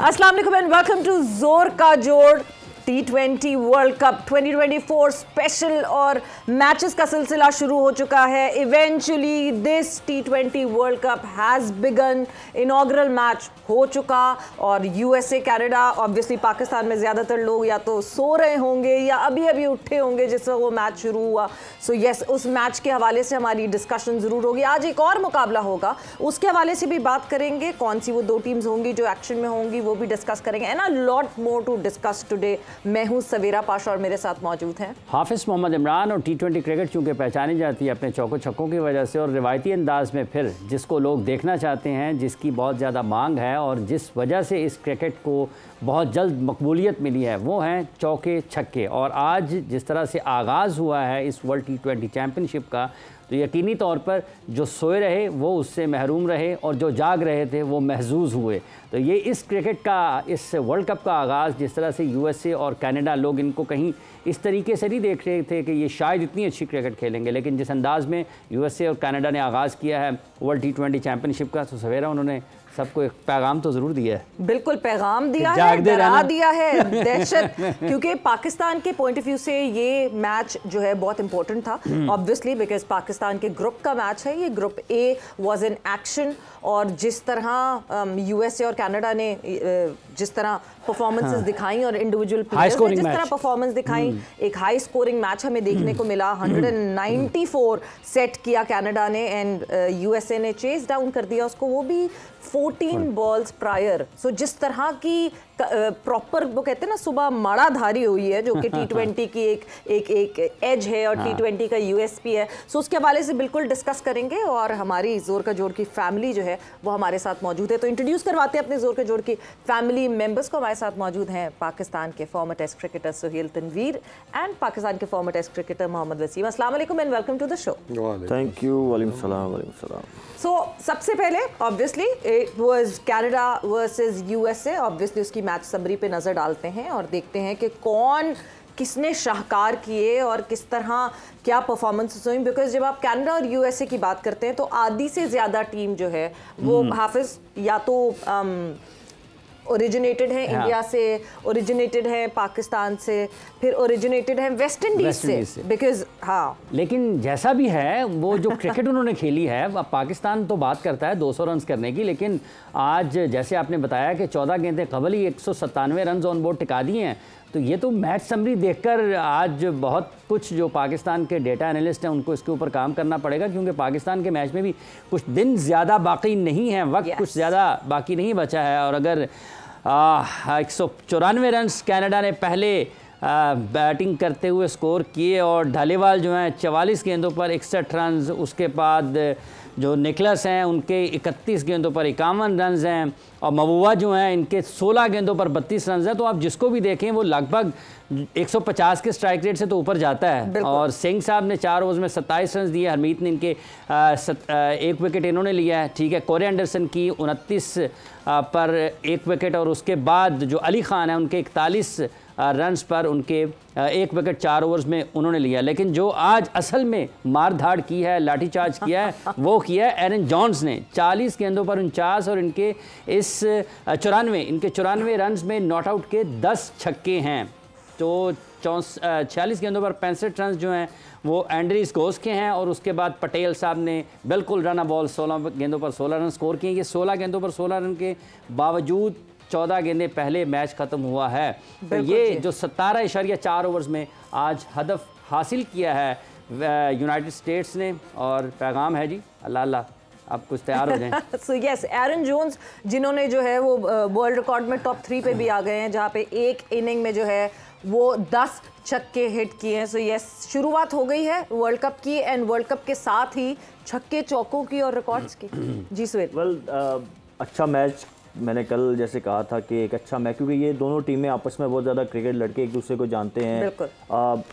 अस्सलाम वालेकुम and welcome to जोर का जोड़ T20 वर्ल्ड कप 2024 स्पेशल और मैचेस का सिलसिला शुरू हो चुका है। Eventually this T20 world cup has begun. Inaugural match हो चुका और यूएसए कनाडा, ऑब्वियसली पाकिस्तान में ज़्यादातर लोग या तो सो रहे होंगे या अभी अभी उठे होंगे जिससे वो मैच शुरू हुआ। सो यस, उस मैच के हवाले से हमारी डिस्कशन ज़रूर होगी। आज एक और मुकाबला होगा, उसके हवाले से भी बात करेंगे। कौन सी वो दो टीम्स होंगी जो एक्शन में होंगी वो भी डिस्कस करेंगे and a lot more to discuss today. मैं हूं सवेरा पाशा और मेरे साथ मौजूद हैं हाफिज मोहम्मद इमरान। और T20 क्रिकेट चूँकि पहचानी जाती है अपने चौको छक्कों की वजह से और रिवायती अंदाज में, फिर जिसको लोग देखना चाहते हैं, जिसकी बहुत ज़्यादा मांग है और जिस वजह से इस क्रिकेट को बहुत जल्द मकबूलियत मिली है, वो हैं चौके छक्के। और आज जिस तरह से आगाज़ हुआ है इस वर्ल्ड T20 चैम्पियनशिप का, तो यकीनी तौर पर जो सोए रहे वो उससे महरूम रहे और जो जाग रहे थे वो महजूज हुए। तो ये इस क्रिकेट का, इस वर्ल्ड कप का आगाज़ जिस तरह से यूएसए और कनाडा, लोग इनको कहीं इस तरीके से नहीं देख रहे थे कि ये शायद इतनी अच्छी क्रिकेट खेलेंगे, लेकिन जिस अंदाज़ में यूएसए और कनाडा ने आगाज़ किया है वर्ल्ड T20 चैम्पियनशिप का, तो सवेरा उन्होंने सबको एक पैगाम तो ज़रूर दिया है। बिल्कुल पैगाम दिया है, डरा दिया है, दहशत। क्योंकि पाकिस्तान के पॉइंट ऑफ व्यू से ये मैच जो है बहुत इंपॉर्टेंट था, ऑब्वियसली बिकॉज पाकिस्तान के ग्रुप का मैच है ये। Group A was in action और जिस तरह यूएसए और कनाडा ने जिस तरह परफॉर्मेंसेस दिखाई और इंडिविजुअल प्लेयर्स ने जिस तरह परफॉर्मेंस दिखाई, एक हाई स्कोरिंग मैच हमें देखने को मिला। 194 सेट किया कनाडा ने एंड यूएसए ने चेस डाउन कर दिया उसको, वो भी 14 बॉल्स प्रायर। सो जिस तरह की प्रॉपर वो कहते हैं ना सुबह माड़ाधारी हुई है, जो कि T20 की एक एज है और T20 का यूएसपी है। सो उसके हवाले से बिल्कुल डिस्कस करेंगे और हमारी जोर का जोड़ की फैमिली जो है वो हमारे साथ मौजूद है। तो इंट्रोड्यूस करवाते हैं अपने जोर का जोड़ की फैमिली मेंबर्स को। हमारे साथ मौजूद हैं पाकिस्तान के former test cricketer Suhail Tanveer and Pakistan के former test cricketer Mohammad Waseem. अस्सलाम वालेकुम and welcome to the show. Thank you. वालेकुम सलाम। सो सबसे पहले obviously it was Canada versus USA. Obviously उसकी मैच समरी पे नज़र डालते हैं और देखते हैं कि कौन किसने शाहकार किए और किस तरह क्या परफॉर्मेंस हुई। बिकॉज जब आप कनाडा और यूएसए की बात करते हैं तो आधी से ज़्यादा टीम जो है वो हाफिज या तो ओरिजिनेटेड है इंडिया से, ओरिजिनेटेड है पाकिस्तान से, फिर ओरिजिनेटेड है वेस्ट इंडीज से। बिकॉज लेकिन जैसा भी है वो जो क्रिकेट उन्होंने खेली है, अब पाकिस्तान तो बात करता है 200 रन करने की, लेकिन आज जैसे आपने बताया कि 14 गेंदें कबल ही 197 रन ऑन बोर्ड टिका दिए हैं। तो ये तो मैच समरी देखकर आज बहुत कुछ जो पाकिस्तान के डेटा एनालिस्ट हैं उनको इसके ऊपर काम करना पड़ेगा, क्योंकि पाकिस्तान के मैच में भी कुछ दिन ज़्यादा बाकी नहीं है, वक्त कुछ ज़्यादा बाकी नहीं बचा है। और अगर 194 रन कनाडा ने पहले बैटिंग करते हुए स्कोर किए और ढालीवाल जो हैं 44 गेंदों पर 61 रन, उसके बाद जो निकलस हैं उनके 31 गेंदों पर 51 रन हैं और महबूबा जो हैं इनके 16 गेंदों पर 32 रन हैं। तो आप जिसको भी देखें वो लगभग 150 के स्ट्राइक रेट से तो ऊपर जाता है। और सिंह साहब ने 4 ओवर्स में 27 रन दिए। हरमीत ने इनके 1 विकेट इन्होंने लिया है, ठीक है। कोरे एंडरसन की 29 पर 1 विकेट और उसके बाद जो अली खान है उनके 41 रन्स पर उनके 1 विकेट 4 ओवर्स में उन्होंने लिया। लेकिन जो आज असल में मार धाड़ की है, लाठीचार्ज किया है, वो किया है एरन जॉन्स ने। 40 गेंदों पर 49 और इनके इस 94 रन्स में नॉट आउट के 10 छक्के हैं। तो 46 गेंदों पर 65 रन जो हैं वो एंड्रीज घोष के हैं और उसके बाद पटेल साहब ने बिल्कुल रन बॉल 16 गेंदों पर 16 रन स्कोर किए। ये 16 गेंदों पर 16 रन के बावजूद 14 गेंदें पहले मैच ख़त्म हुआ है। तो ये जो 17.4 ओवर्स में आज हदफ हासिल किया है यूनाइटेड स्टेट्स ने, और पैगाम है जी अल्लाह अल्लाह, आप कुछ तैयार हो जाएं। सो यस, एरन जोन्स जिन्होंने जो है वो वर्ल्ड रिकॉर्ड में टॉप 3 पे भी आ गए हैं, जहाँ पे एक इनिंग में जो है वो 10 छक्के हिट किए हैं। सो यस, शुरुआत हो गई है वर्ल्ड कप की एंड वर्ल्ड कप के साथ ही छक्के चौकों की और रिकॉर्ड्स की। जी सुहेल। अच्छा मैच, मैंने कल जैसे कहा था कि एक अच्छा मैच, क्योंकि ये दोनों टीमें आपस में बहुत ज़्यादा क्रिकेट लड़के एक दूसरे को जानते हैं।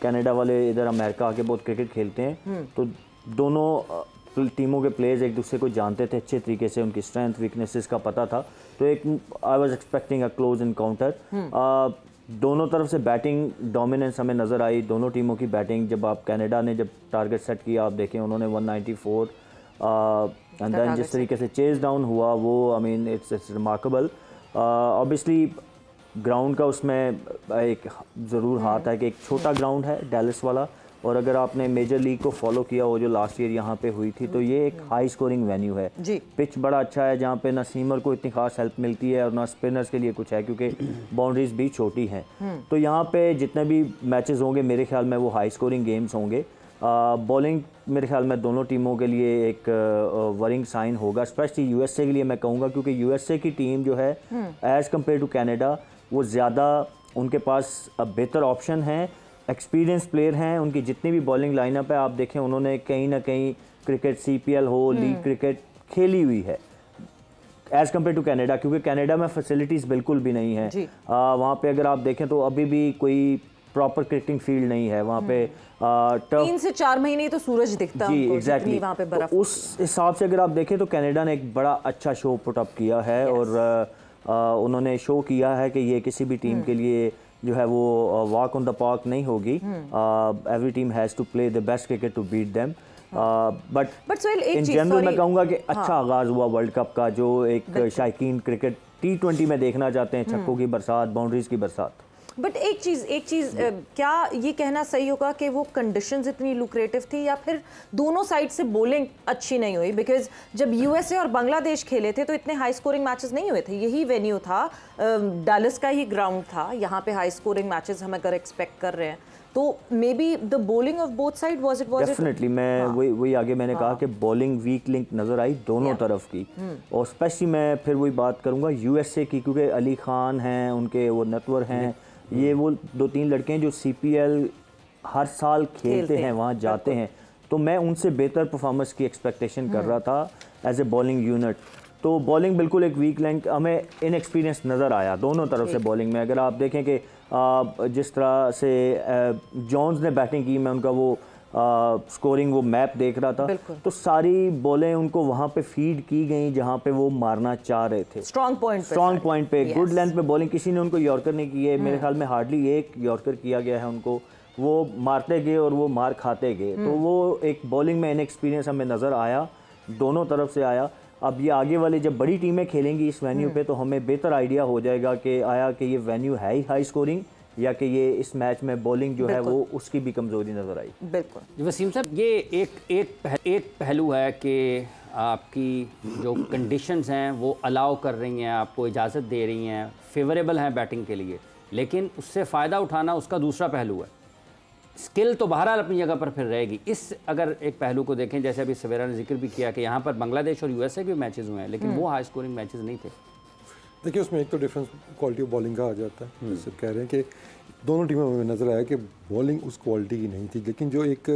कनाडा वाले इधर अमेरिका आके बहुत क्रिकेट खेलते हैं, तो दोनों टीमों के प्लेयर्स एक दूसरे को जानते थे अच्छे तरीके से, उनकी स्ट्रेंथ वीकनेसेस का पता था। तो एक I was expecting a close encounter. दोनों तरफ से बैटिंग डोमिनेंस हमें नज़र आई, दोनों टीमों की बैटिंग। जब आप कनाडा ने जब टारगेट सेट किया, आप देखें उन्होंने 194 एंड देन जिस तरीके से चेज डाउन हुआ वो I mean it's remarkable. Obviously ground का उसमें एक ज़रूर हाथ है कि एक छोटा ग्राउंड है डैलस वाला, और अगर आपने मेजर लीग को फॉलो किया हो जो लास्ट ईयर यहाँ पे हुई थी, तो ये एक हाई स्कोरिंग वेन्यू है जी। पिच बड़ा अच्छा है जहाँ पे ना सीमर को इतनी खास हेल्प मिलती है और ना स्पिनर्स के लिए कुछ है, क्योंकि बाउंड्रीज भी छोटी हैं। तो यहाँ पे जितने भी मैचेस होंगे मेरे ख्याल में वो हाई स्कोरिंग गेम्स होंगे। बॉलिंग मेरे ख्याल में दोनों टीमों के लिए एक वरिंग साइन होगा, स्पेशली यूएसए के लिए मैं कहूँगा, क्योंकि यूएसए की टीम जो है एज़ कम्पेयर टू कैनेडा वो ज़्यादा उनके पास बेहतर ऑप्शन हैं, एक्सपीरियंस प्लेयर हैं। उनकी जितनी भी बॉलिंग लाइनअप है आप देखें, उन्होंने कहीं ना कहीं क्रिकेट CPL हो, लीग क्रिकेट खेली हुई है एज़ कम्पेयर टू कैनेडा, क्योंकि कैनेडा में फैसिलिटीज़ बिल्कुल भी नहीं है। वहाँ पे अगर आप देखें तो अभी भी कोई प्रॉपर क्रिकेटिंग फील्ड नहीं है वहाँ पे। 3 से 4 महीने तो सूरज दिखता है जी, एग्जैक्टली वहाँ पे बर्फ। तो उस हिसाब से अगर आप देखें तो कनाडा ने एक बड़ा अच्छा शो पुट अप किया है और उन्होंने शो किया है कि ये किसी भी टीम के लिए जो है वो वॉक ऑन द पार्क नहीं होगी। Every team has to play the best cricket to beat them. But in general मैं कहूँगा कि अच्छा आगाज़ हुआ वर्ल्ड कप का, जो एक शायकीन क्रिकेट T20 में देखना चाहते हैं, छक्कों की बरसात, बाउंड्रीज की बरसात। बट एक चीज़ क्या ये कहना सही होगा कि वो कंडीशंस इतनी लुक्रेटिव थी या फिर दोनों साइड से बॉलिंग अच्छी नहीं हुई? बिकॉज जब यूएसए और बांग्लादेश खेले थे तो इतने हाई स्कोरिंग मैचेस नहीं हुए थे। यही वेन्यू था, डैलस का ही ग्राउंड था, यहाँ पे हाई स्कोरिंग मैचेस हम अगर एक्सपेक्ट कर रहे हैं तो may be the bowling of both side was it definitely. मैं वही आगे मैंने कहा कि बॉलिंग वीक लिंक नज़र आई दोनों तरफ की, और स्पेशली मैं फिर वही बात करूँगा यूएसए की, क्योंकि अली खान हैं, उनके वो नटवर हैं, ये वो 2-3 लड़के हैं जो CPL हर साल खेलते हैं, वहाँ जाते हैं, तो मैं उनसे बेहतर परफॉर्मेंस की एक्सपेक्टेशन कर रहा था एज ए बॉलिंग यूनिट। तो बॉलिंग बिल्कुल एक वीक लिंक हमें इनएक्सपीरियंस नज़र आया दोनों तरफ से बॉलिंग में। अगर आप देखें कि जिस तरह से जॉन्स ने बैटिंग की, मैं उनका वो स्कोरिंग वो मैप देख रहा था, तो सारी बॉलें उनको वहाँ पे फीड की गई जहाँ पे वो मारना चाह रहे थे, स्ट्रॉन्ग पॉइंट पे गुड लेंथ पे बॉलिंग। किसी ने उनको यॉर्कर नहीं की है, मेरे ख्याल में हार्डली एक यॉर्कर किया गया है उनको, वो मारते गए और वो मार खाते गए। तो वो एक बॉलिंग में इनएक्सपीरियंस हमें नज़र आया, दोनों तरफ से आया। अब ये आगे वाले जब बड़ी टीमें खेलेंगी इस वेन्यू पे तो हमें बेहतर आइडिया हो जाएगा कि आया कि ये वेन्यू है ही हाई स्कोरिंग या कि ये इस मैच में बॉलिंग जो है वो उसकी भी कमज़ोरी नज़र आई। बिल्कुल वसीम साहब, ये एक पहलू है कि आपकी जो कंडीशंस हैं वो अलाउ कर रही हैं, आपको इजाज़त दे रही हैं, फेवरेबल हैं बैटिंग के लिए, लेकिन उससे फ़ायदा उठाना उसका दूसरा पहलू है। स्किल तो बहरहाल अपनी जगह पर फिर रहेगी। इस अगर एक पहलू को देखें, जैसे अभी सवेरा ने जिक्र भी किया कि यहाँ पर बांग्लादेश और यूएसए के मैचेस हुए हैं, लेकिन वो हाई स्कोरिंग मैचेस नहीं थे। देखिए उसमें एक तो डिफरेंस क्वालिटी ऑफ बॉलिंग का आ जाता है। सिर्फ कह रहे हैं कि दोनों टीमों में नज़र आया कि बॉलिंग उस क्वालिटी की नहीं थी, लेकिन जो एक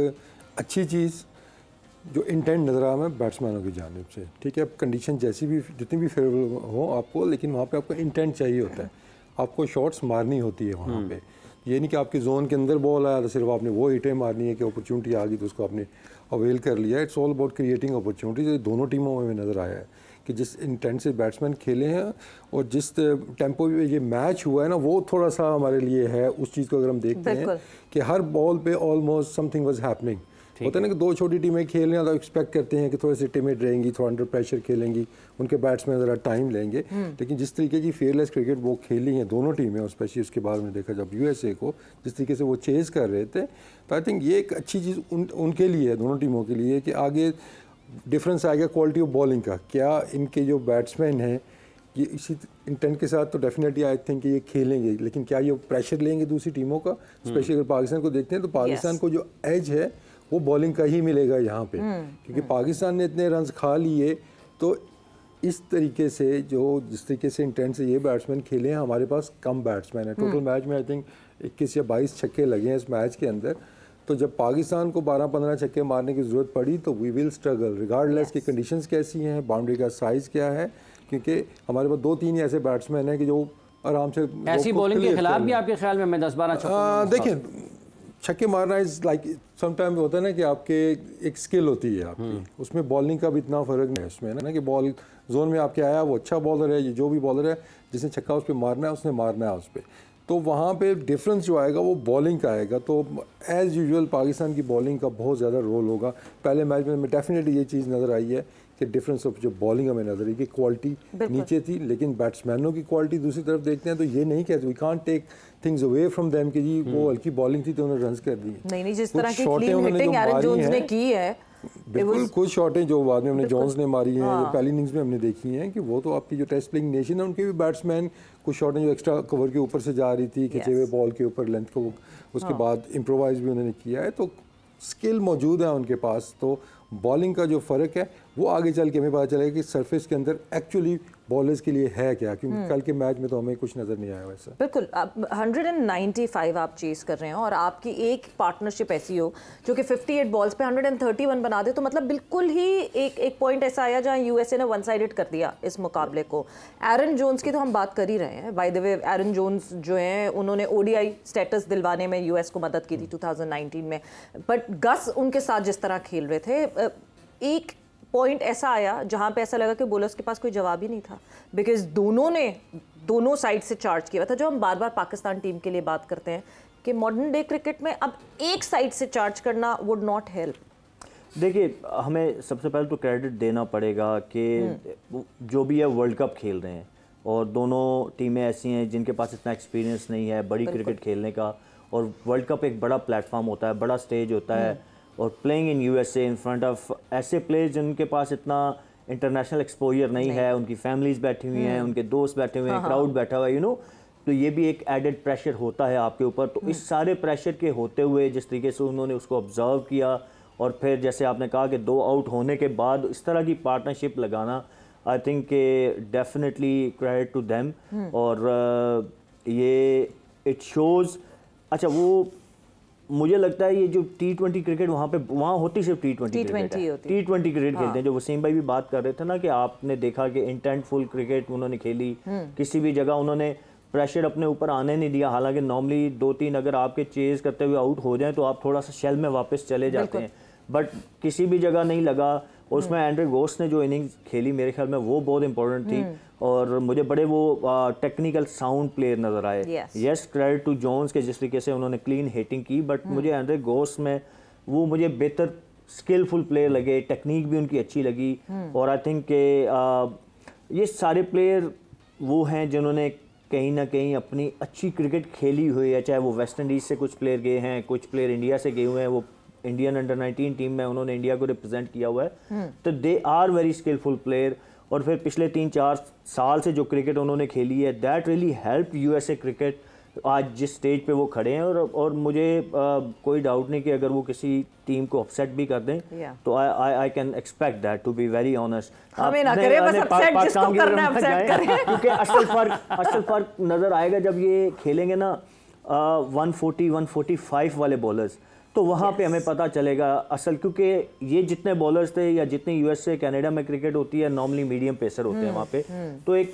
अच्छी चीज़ जो इंटेंट नज़र आया हमें बैट्समैनों की जानिब से, ठीक है, कंडीशन जैसी भी जितनी भी फेवरेबल हो आपको, लेकिन वहाँ पे आपको इंटेंट चाहिए होता है, आपको शॉट्स मारनी होती है वहाँ पे। ये नहीं कि आपके जोन के अंदर बॉल आया तो सिर्फ आपने वो हिटें मारनी है कि अपॉर्चुनिटी आ गई तो उसको आपने अवेल कर लिया। It's all about creating opportunities. दोनों टीमों में नज़र आया है कि जिस इंटेंट से बैट्समैन खेले हैं और जिस टेम्पो पे ये मैच हुआ है ना, वो थोड़ा सा हमारे लिए है। उस चीज़ को अगर हम देखते हैं कि हर बॉल पे ऑलमोस्ट समथिंग वाज हैपनिंग। होता है ना कि दो छोटी टीमें खेल रही हैं तो एक्सपेक्ट करते हैं कि थोड़े से टिमिड रहेंगी, थोड़ा अंडर प्रेशर खेलेंगी, उनके बैट्समैन ज़रा टाइम लेंगे, लेकिन जिस तरीके की फेयरलेस क्रिकेट वो खेली हैं दोनों टीमें, और स्पेशली उसके बाद में देखा जब यूएसए को जिस तरीके से वो चेज़ कर रहे थे, तो आई थिंक ये एक अच्छी चीज़ उनके लिए है, दोनों टीमों के लिए, कि आगे डिफरेंस आएगा क्वालिटी ऑफ बॉलिंग का। क्या इनके जो बैट्समैन हैं ये इसी इंटेंट के साथ तो डेफिनेटली आई थिंक ये खेलेंगे, लेकिन क्या ये प्रेशर लेंगे दूसरी टीमों का? स्पेशली अगर पाकिस्तान को देखते हैं तो पाकिस्तान को जो एज है वो बॉलिंग का ही मिलेगा यहाँ पे, क्योंकि पाकिस्तान ने इतने रन्स खा लिए। तो इस तरीके से जिस तरीके से इंटेंट से ये बैट्समैन खेले हैं, हमारे पास कम बैट्समैन है। टोटल मैच में आई थिंक 21 या 22 छक्के लगे हैं इस मैच के अंदर। तो जब पाकिस्तान को 12-15 छक्के मारने की ज़रूरत पड़ी तो वी विल स्ट्रगल रिगार्डलेस की कंडीशंस कैसी हैं, बाउंड्री का साइज़ क्या है, क्योंकि हमारे पास 2-3 ऐसे बैट्समैन हैं कि जो आराम से ऐसी बॉलिंग के खिलाफ भी आपके ख्याल में मैं 10-12 छक्के देखें छक्के मारना इज़ लाइक समटाइम होता है ना कि आपके एक स्किल होती है आपकी, उसमें बॉलिंग का भी इतना फ़र्क नहीं है उसमें ना कि बॉल जोन में आपके आया वो अच्छा बॉलर है, ये जो भी बॉलर है जिसने छक्का उस पर मारना है उसने मारना है उस पर। तो वहाँ पे डिफरेंस जो आएगा वो बॉलिंग का आएगा। तो एज़ यूजुअल पाकिस्तान की बॉलिंग का बहुत ज़्यादा रोल होगा। पहले मैच में डेफिनेटली ये चीज़ नज़र आई है कि डिफरेंस ऑफ जो बॉलिंग हमें नजर आई कि क्वालिटी नीचे थी, लेकिन बैट्समैनों की क्वालिटी दूसरी तरफ देखते हैं तो ये नहीं कहते we can't take things away from them कि जी वो हल्की बॉलिंग थी तो उन्होंने रन्स कर दिए। नहीं, जिस तरह की क्लीन हिटिंग एरन जोन्स ने की है, बिल्कुल कुछ शॉटें जो बाद में हमने जोन्स ने मारी हैं, जो पहली इनिंग्स में हमने देखी हैं कि वो तो आपकी जो टेस्ट प्लेइंग नेशन है उनके भी बैट्समैन कुछ शॉटें जो एक्स्ट्रा कवर के ऊपर से जा रही थी, खिंचे हुए बॉल के ऊपर लेंथ को, उसके बाद इम्प्रोवाइज भी उन्होंने किया है। तो स्किल मौजूद है उनके पास। तो बॉलिंग का जो फ़र्क है वो आगे चल के हमें पता चलेगा कि सरफेस के अंदर एक्चुअली बॉलर्स के लिए है क्या, क्योंकि कल के मैच में तो हमें कुछ नज़र नहीं आया वैसा। बिल्कुल, 195 आप चेस कर रहे हैं और आपकी एक पार्टनरशिप ऐसी हो जो कि 58 बॉल्स पे 131 बना दे, तो मतलब बिल्कुल ही एक पॉइंट ऐसा आया जहां यूएसए ने वन साइडेड कर दिया इस मुकाबले को। एरन जोन्स की तो हम बात कर ही रहे हैं। By the way Aaron Jones जो हैं उन्होंने ओडीआई स्टेटस दिलवाने में यूएस को मदद की थी 2019 में, बट गस उनके साथ जिस तरह खेल रहे थे, एक पॉइंट ऐसा आया जहां पे ऐसा लगा कि बॉलर्स के पास कोई जवाब ही नहीं था, बिकॉज दोनों ने दोनों साइड से चार्ज किया था। जो हम बार बार पाकिस्तान टीम के लिए बात करते हैं कि मॉडर्न डे क्रिकेट में अब एक साइड से चार्ज करना वुड नॉट हेल्प। देखिए, हमें सबसे पहले तो क्रेडिट देना पड़ेगा कि जो भी है वर्ल्ड कप खेल रहे हैं और दोनों टीमें ऐसी हैं जिनके पास इतना एक्सपीरियंस नहीं है बड़ी क्रिकेट खेलने का, और वर्ल्ड कप एक बड़ा प्लेटफॉर्म होता है, बड़ा स्टेज होता है, और playing in USA in front of ऐसे प्लेयर्स जिनके पास इतना इंटरनेशनल एक्सपोजर नहीं है, उनकी फैमिलीज बैठी हुई हैं, उनके दोस्त बैठे हुए हैं, क्राउड बैठा हुआ है, तो ये भी एक एडेड प्रेशर होता है आपके ऊपर। तो इस सारे प्रेशर के होते हुए जिस तरीके से उन्होंने उसको ऑब्जर्व किया और फिर जैसे आपने कहा कि 2 आउट होने के बाद इस तरह की पार्टनरशिप लगाना, आई थिंक के डेफिनेटली क्रेडिट टू देम। और ये इट शोज़, अच्छा वो मुझे लगता है ये जो T20 क्रिकेट वहाँ होती सिर्फ T20 क्रिकेट है, T20 क्रिकेट खेलते हैं। जो वसीम भाई भी बात कर रहे थे ना कि आपने देखा कि इंटेंटफुल क्रिकेट उन्होंने खेली, किसी भी जगह उन्होंने प्रेशर अपने ऊपर आने नहीं दिया। हालांकि नॉर्मली 2-3 अगर आपके चेज करते हुए आउट हो जाएं तो आप थोड़ा सा शेल में वापस चले जाते हैं, बट किसी भी जगह नहीं लगा। उसमें एंड्रे गोस ने जो इनिंग्स खेली मेरे ख्याल में वो बहुत इंपॉर्टेंट थी, और मुझे बड़े वो टेक्निकल साउंड प्लेयर नज़र आए। यस, क्रेडिट टू जोन्स के जिस तरीके से उन्होंने क्लीन हिटिंग की, बट मुझे एंड्रे गोस में वो मुझे बेहतर स्किलफुल प्लेयर लगे, टेक्निक भी उनकी अच्छी लगी। और आई थिंक के ये सारे प्लेयर वो हैं जिन्होंने कहीं ना कहीं अपनी अच्छी क्रिकेट खेली हुई है, चाहे वो वेस्ट इंडीज़ से कुछ प्लेयर गए हैं, कुछ प्लेयर इंडिया से गए हुए हैं, वो इंडियन अंडर-19 टीम में उन्होंने इंडिया को रिप्रेजेंट किया हुआ है, तो they are very skilful player. और फिर पिछले 3-4 साल से जो क्रिकेट उन्होंने खेली है, that really help USA cricket आज जिस स्टेज पे वो खड़े हैं। और मुझे कोई डाउट नहीं कि अगर वो किसी टीम को अपसेट भी कर दें तो I can expect that, to be very honest. हमें ना करें, बस अपसेट जिसको करना है अपसेट करें, क्योंकि असल फर्क नज़र आएगा जब ये खेलेंगे ना 140-145 वाले बॉलर्स, तो वहाँ पे हमें पता चलेगा असल, क्योंकि ये जितने बॉलर्स थे या जितनी यूएसए कनाडा में क्रिकेट होती है नॉर्मली मीडियम पेसर होते हैं वहाँ पे, तो एक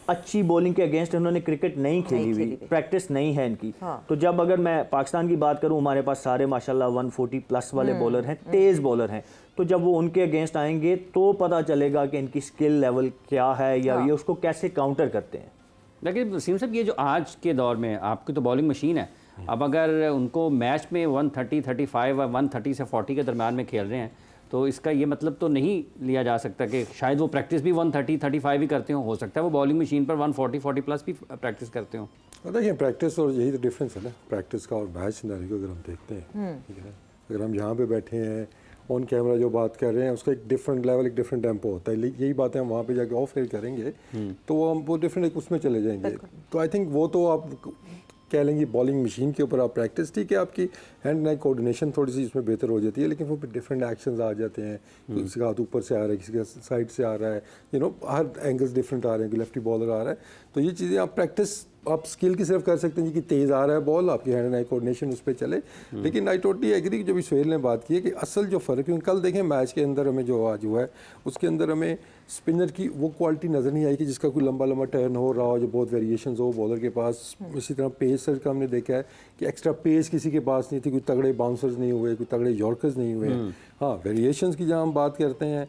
अच्छी बॉलिंग के अगेंस्ट उन्होंने क्रिकेट नहीं खेली हुई, प्रैक्टिस नहीं है इनकी। तो जब अगर मैं पाकिस्तान की बात करूं, हमारे पास सारे माशाल्लाह 140 प्लस वाले बॉलर हैं, तेज बॉलर हैं, तो जब वो उनके अगेंस्ट आएंगे तो पता चलेगा कि इनकी स्किल लेवल क्या है या ये उसको कैसे काउंटर करते हैं। लेकिन वसीम साहब, ये जो आज के दौर में आपकी तो बॉलिंग मशीन है, अब अगर उनको मैच में 130, 35 और 130 से 40 के दरम्यान में खेल रहे हैं, तो इसका ये मतलब तो नहीं लिया जा सकता कि शायद वो प्रैक्टिस भी 130, 35 ही करते हो सकता है वो बॉलिंग मशीन पर 140, 40 प्लस भी प्रैक्टिस करते हो। देखिए, प्रैक्टिस और यही तो डिफरेंस है ना, प्रैक्टिस का और मैच सिनेरियो को अगर हम देखते हैं, ठीक है, अगर हम यहाँ पे बैठे हैं ऑन कैमरा जो बात कर रहे हैं उसका एक डिफरेंट लेवल, एक डिफरेंट टेम्पो होता है, यही बातें हम वहाँ पे जाके ऑफ एयर करेंगे तो वो डिफरेंट एक उसमें चले जाएंगे। तो आई थिंक वो तो आप कह लेंगे बॉलिंग मशीन के ऊपर आप प्रैक्टिस, ठीक है, आपकी हैंड नाइट कोऑर्डिनेशन थोड़ी सी इसमें बेहतर हो जाती है, लेकिन वो डिफरेंट एक्शंस आ जाते हैं, किसी का हाथ ऊपर से आ रहा है, किसी का साइड से आ रहा है, हर एंगल्स डिफरेंट आ रहे हैं, लेफ्टी बॉलर आ रहा है, तो ये चीज़ें आप प्रैक्टिस आप स्किल की सिर्फ कर सकते हैं जी कि तेज़ आ रहा है बॉल, आपकी हैंड आई कोऑर्डिनेशन उस पर चले। लेकिन आई टोटली एग्री जो भी सुहेल ने बात की है कि असल जो फ़र्क है, कल देखें मैच के अंदर हमें जो आज हुआ है उसके अंदर हमें स्पिनर की वो क्वालिटी नज़र नहीं आई कि जिसका कोई लंबा लंबा टर्न हो रहा हो, जो बहुत वेरिएशंस हो बॉलर के पास। इसी तरह पेसर का हमने देखा है कि एक्स्ट्रा पेस किसी के पास नहीं थी, कोई तगड़े बाउंसर्स नहीं हुए, कोई तगड़े यॉर्कर्स नहीं हुए। हाँ, वेरिएशंस की जहाँ हम बात करते हैं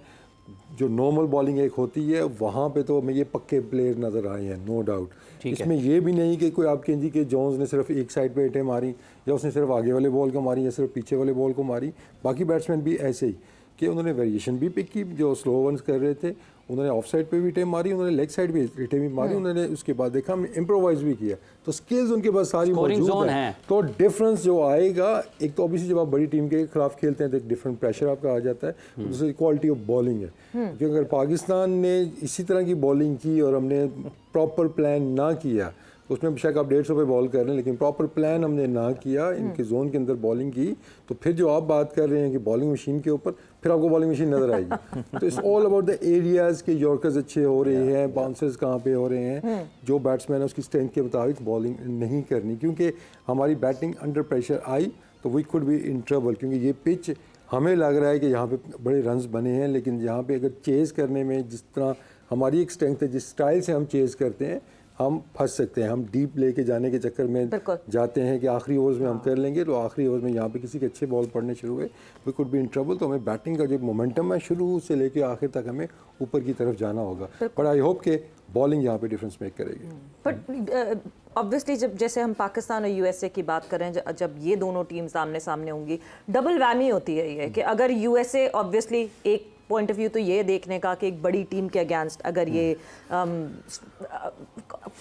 जो नॉर्मल बॉलिंग एक होती है वहाँ पे तो हमें ये पक्के प्लेयर नज़र आए हैं, नो डाउट। इसमें ये भी नहीं कि कोई आप कहेंगे कि जोन्स ने सिर्फ एक साइड पे हिटें मारी या उसने सिर्फ आगे वाले बॉल को मारी या सिर्फ पीछे वाले बॉल को मारी। बाकी बैट्समैन भी ऐसे ही कि उन्होंने वेरिएशन भी पिक की, जो स्लो वंस कर रहे थे उन्होंने ऑफ साइड पे भी हिटें मारी, उन्होंने लेग साइड भी हिटें भी मारी, उन्होंने उसके बाद देखा हम इम्प्रोवाइज भी किया। तो स्किल्स उनके पास सारी मौजूद है। तो डिफरेंस जो आएगा, एक तो ऑब्वियसली जब आप बड़ी टीम के खिलाफ खेलते हैं तो एक डिफरेंट प्रेशर आपका आ जाता है, दूसरी क्वालिटी ऑफ बॉलिंग है। क्योंकि अगर पाकिस्तान ने इसी तरह की बॉलिंग की और हमने प्रॉपर प्लान ना किया, उसमें बेशक आप 150 पे बॉल कर रहे हैं लेकिन प्रॉपर प्लान हमने ना किया, इनके जोन के अंदर बॉलिंग की, तो फिर जो आप बात कर रहे हैं कि बॉलिंग मशीन के ऊपर, फिर आपको बॉलिंग मशीन नजर आएगी। तो it's all about the areas के यॉर्कर्स अच्छे हो रहे हैं, बाउंसर्स कहाँ पे हो रहे हैं, जो बैट्समैन है उसकी स्ट्रेंथ के मुताबिक बॉलिंग नहीं करनी, क्योंकि हमारी बैटिंग अंडर प्रेशर आई तो we could be in trouble. क्योंकि ये पिच हमें लग रहा है कि यहाँ पे बड़े रन्स बने हैं, लेकिन यहाँ पे अगर चेज़ करने में जिस तरह हमारी एक स्ट्रेंथ है, जिस स्टाइल से हम चेज़ करते हैं, हम फंस सकते हैं। हम डीप लेके जाने के चक्कर में जाते हैं कि आखिरी ओवर्स में हम कर लेंगे, तो आखिरी ओवर्स में यहाँ पे किसी के अच्छे बॉल पड़ने शुरू हुए, we could be in trouble. तो हमें बैटिंग का जो मोमेंटम है शुरू से लेके आखिर तक हमें ऊपर की तरफ जाना होगा, बट आई होप कि बॉलिंग यहाँ पे डिफरेंस मेक करेगी। बट ऑब्वियसली जब जैसे हम पाकिस्तान और यूएसए की बात करें, जब ये दोनों टीम सामने सामने होंगी, डबल वैमी होती है ये कि अगर यूएसए ऑब्वियसली एक पॉइंट ऑफ व्यू तो ये देखने का कि एक बड़ी टीम के अगेंस्ट अगर ये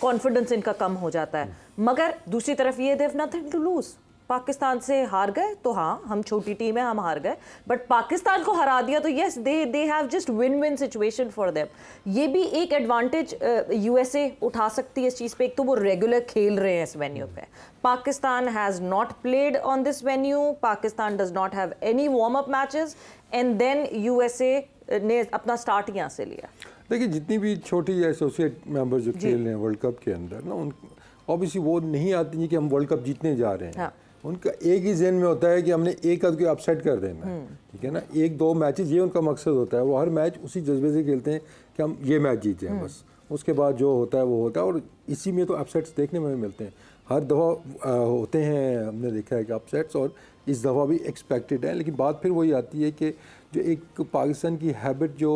कॉन्फिडेंस इनका कम हो जाता है, मगर दूसरी तरफ ये they have nothing to lose. Pakistan से हार गए तो हाँ हम छोटी टीम है, हम हार गए, बट पाकिस्तान को हरा दिया तो yes they have just win win situation for them. ये भी एक एडवांटेज यूएसए उठा सकती है इस चीज़ पे। एक तो वो रेगुलर खेल रहे हैं इस वेन्यू पे, Pakistan has not played on this venue, Pakistan does not have any warm up matches, and then USA ने अपना स्टार्ट यहाँ से लिया। देखिए जितनी भी छोटी एसोसिएट मेंबर जो खेल रहे हैं वर्ल्ड कप के अंदर ना, उन ऑब्वियसली वो नहीं आती है कि हम वर्ल्ड कप जीतने जा रहे हैं। हाँ। उनका एक ही ज़हन में होता है कि हमने एक आध को अपसेट कर देना है, ठीक है ना, एक दो मैचेस, ये उनका मकसद होता है। वो हर मैच उसी जज्बे से खेलते हैं कि हम ये मैच जीते हैं, बस उसके बाद जो होता है वो होता है, और इसी में तो अपसेट्स देखने में मिलते हैं। हर दफ़ा होते हैं, हमने देखा है कि अपसेट्स, और इस दफ़ा भी एक्सपेक्टेड है। लेकिन बात फिर वही आती है कि जो एक पाकिस्तान की हैबिट जो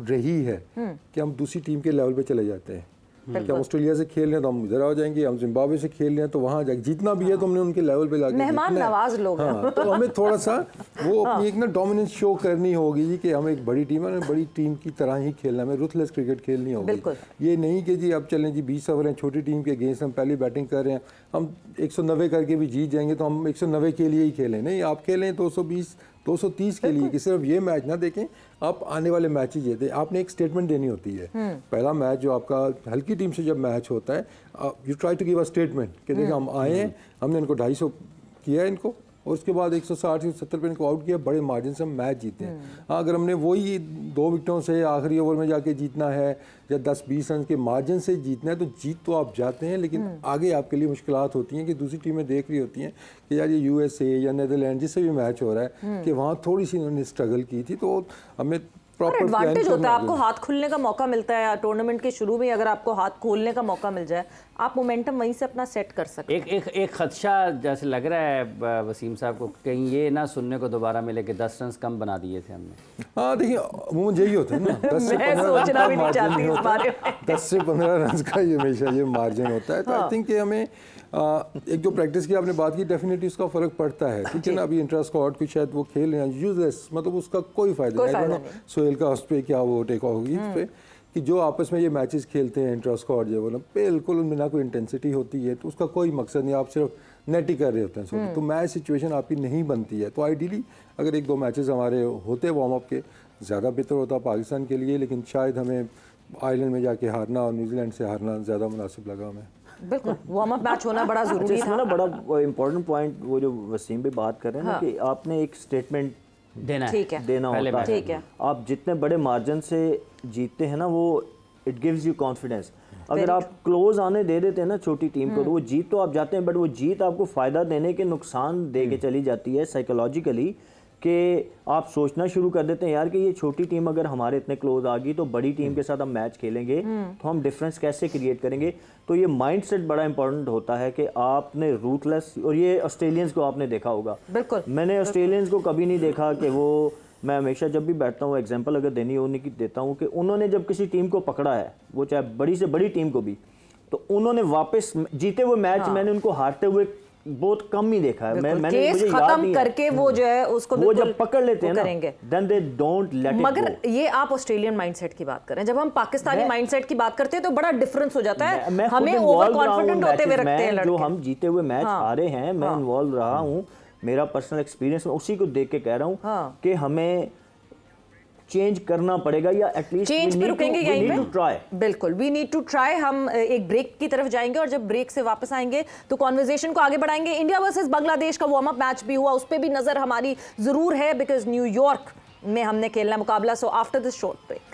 रही है कि हम दूसरी टीम के लेवल पे चले जाते हैं, कि हम ऑस्ट्रेलिया से खेल रहे हैं तो हम इधर आ जाएंगे, हम जिम्बाब्वे से खेल रहे हैं तो वहाँ जाके जीतना भी है तो हमने उनके लेवल पे जाके मेहमान नवाज लोग। हाँ, तो हमें थोड़ा सा वो अपनी एक ना डोमिनेंस शो करनी होगी जी, कि हम एक बड़ी टीम है, बड़ी टीम की तरह ही खेलना, हमें रुथलेस क्रिकेट खेलनी होगी। ये नहीं कि जी अब चलें जी 20 ओवर हैं छोटी टीम के अगेंस्ट, हम पहली बैटिंग कर रहे हैं, हम 190 करके भी जीत जाएंगे तो हम 190 के लिए ही खेलें। नहीं, आप खेलें 220 230 के लिए, कि सिर्फ ये मैच ना देखें, आप आने वाले मैच ही जीते। आपने एक स्टेटमेंट देनी होती है। पहला मैच जो आपका हल्की टीम से जब मैच होता है, you try to give a statement कि देखिए हम आए हैं, हमने इनको 250 किया इनको, और उसके बाद 160 से 70 पे इनको आउट किया, बड़े मार्जिन से हम मैच जीते हैं। हाँ, अगर हमने वही 2 विकेटों से आखिरी ओवर में जाके जीतना है या 10-20 रन के मार्जिन से जीतना है तो जीत तो आप जाते हैं, लेकिन आगे आपके लिए मुश्किलात होती हैं कि दूसरी टीमें देख रही होती हैं कि यार ये यूएसए या नीदरलैंड जिससे भी मैच हो रहा है कि वहाँ थोड़ी सी उन्होंने स्ट्रगल की थी, तो हमें एडवांटेज होता है, आपको हाथ खुलने का मौका मिलता है। टूर्नामेंट के शुरू में अगर आपको हाथ खोलने का मौका मिल जाए, आप मोमेंटम वहीं से अपना सेट कर सकते हैं। एक खदशा जैसे लग रहा है वसीम साहब को, कहीं ये ना सुनने को दोबारा मिले कि 10 रन कम बना दिए थे हमने। हाँ देखिए, वो यही होता है ना, 10 से 15 रन का ये हमेशा ये मार्जिन होता है। तो आई थिंक कि हमें एक जो प्रैक्टिस की आपने बात की, डेफिनेटली उसका फ़र्क पड़ता है, ठीक है ना। अभी इंट्रा स्क्वाड की शायद वो खेल रहे हैं यूजलेस, मतलब उसका कोई फ़ायदा नहीं। सोहेल का उस पर क्या वो टेक होगी उस पर, कि जो आपस में ये मैचेस खेलते हैं इंट्रा स्क्वाड जो है ना, बिल्कुल उनमें ना कोई इंटेंसिटी होती है, तो उसका कोई मकसद नहीं, आप सिर्फ नेट ही कर रहे होते हैं, तो मैच सिचुएशन आपकी नहीं बनती है। तो आइडियली अगर 1-2 मैचेस हमारे होते वार्म अप के, ज़्यादा बेहतर होता पाकिस्तान के लिए, लेकिन शायद हमें आयरलैंड में जाके हारना और न्यूजीलैंड से हारना ज़्यादा मुनासिब लगा हमें। बिल्कुल, वार्म अप मैच होना बड़ा ज़रूरी था। ना बड़ा इंपॉर्टेंट पॉइंट वो जो वसीम भी बात कर रहे हैं ना, कि आपने एक स्टेटमेंट देना होता है। ठीक है, आप जितने बड़े मार्जिन से जीतते हैं ना, वो इट गिव्स यू कॉन्फिडेंस। अगर आप क्लोज आने दे देते हैं ना छोटी टीम को, तो वो जीत तो आप जाते हैं, बट वो जीत आपको फ़ायदा देने के नुकसान दे के चली जाती है साइकोलॉजिकली, कि आप सोचना शुरू कर देते हैं यार कि ये छोटी टीम अगर हमारे इतने क्लोज आ गई तो बड़ी टीम के साथ हम मैच खेलेंगे तो हम डिफरेंस कैसे क्रिएट करेंगे। तो ये माइंडसेट बड़ा इंपॉर्टेंट होता है कि आपने रूथलेस, और ये ऑस्ट्रेलियंस को आपने देखा होगा। बिल्कुल, मैंने ऑस्ट्रेलियंस को कभी नहीं देखा कि वो मैं हमेशा जब भी बैठता हूँ एग्जांपल अगर देनी हो उन्हीं की देता हूँ कि उन्होंने जब किसी टीम को पकड़ा है, वो चाहे बड़ी से बड़ी टीम को भी, तो उन्होंने वापस जीते हुए मैच मैंने उनको हारते हुए बहुत कम ही देखा है। मैंने मुझे खत्म करके वो जो है उसको वो जब पकड़ लेते हैं ना, then they don't let it go। मगर ये आप ऑस्ट्रेलियन माइंडसेट की बात करें, जब हम पाकिस्तानी माइंडसेट की बात करते हैं तो बड़ा डिफरेंस हो जाता है। हमें ओवर कॉन्फिडेंट होते हुए रखते हैं लड़के। जो हम जीते हुए मैच हारे हैं, मैं इन्वॉल्व रहा हूँ, मेरा पर्सनल एक्सपीरियंस में उसी को देख के कह रहा हूँ कि हमें चेंज करना पड़ेगा या एटलीस्ट चेंज पे रुकेंगे यहीं पे। बिल्कुल, वी नीड टू ट्राई। हम एक ब्रेक की तरफ जाएंगे और जब ब्रेक से वापस आएंगे तो कॉन्वर्सेशन को आगे बढ़ाएंगे। इंडिया वर्सेस बांग्लादेश का वार्म अप मैच भी हुआ, उस पर भी नजर हमारी जरूर है बिकॉज न्यूयॉर्क में हमने खेलना मुकाबला। So after this short break.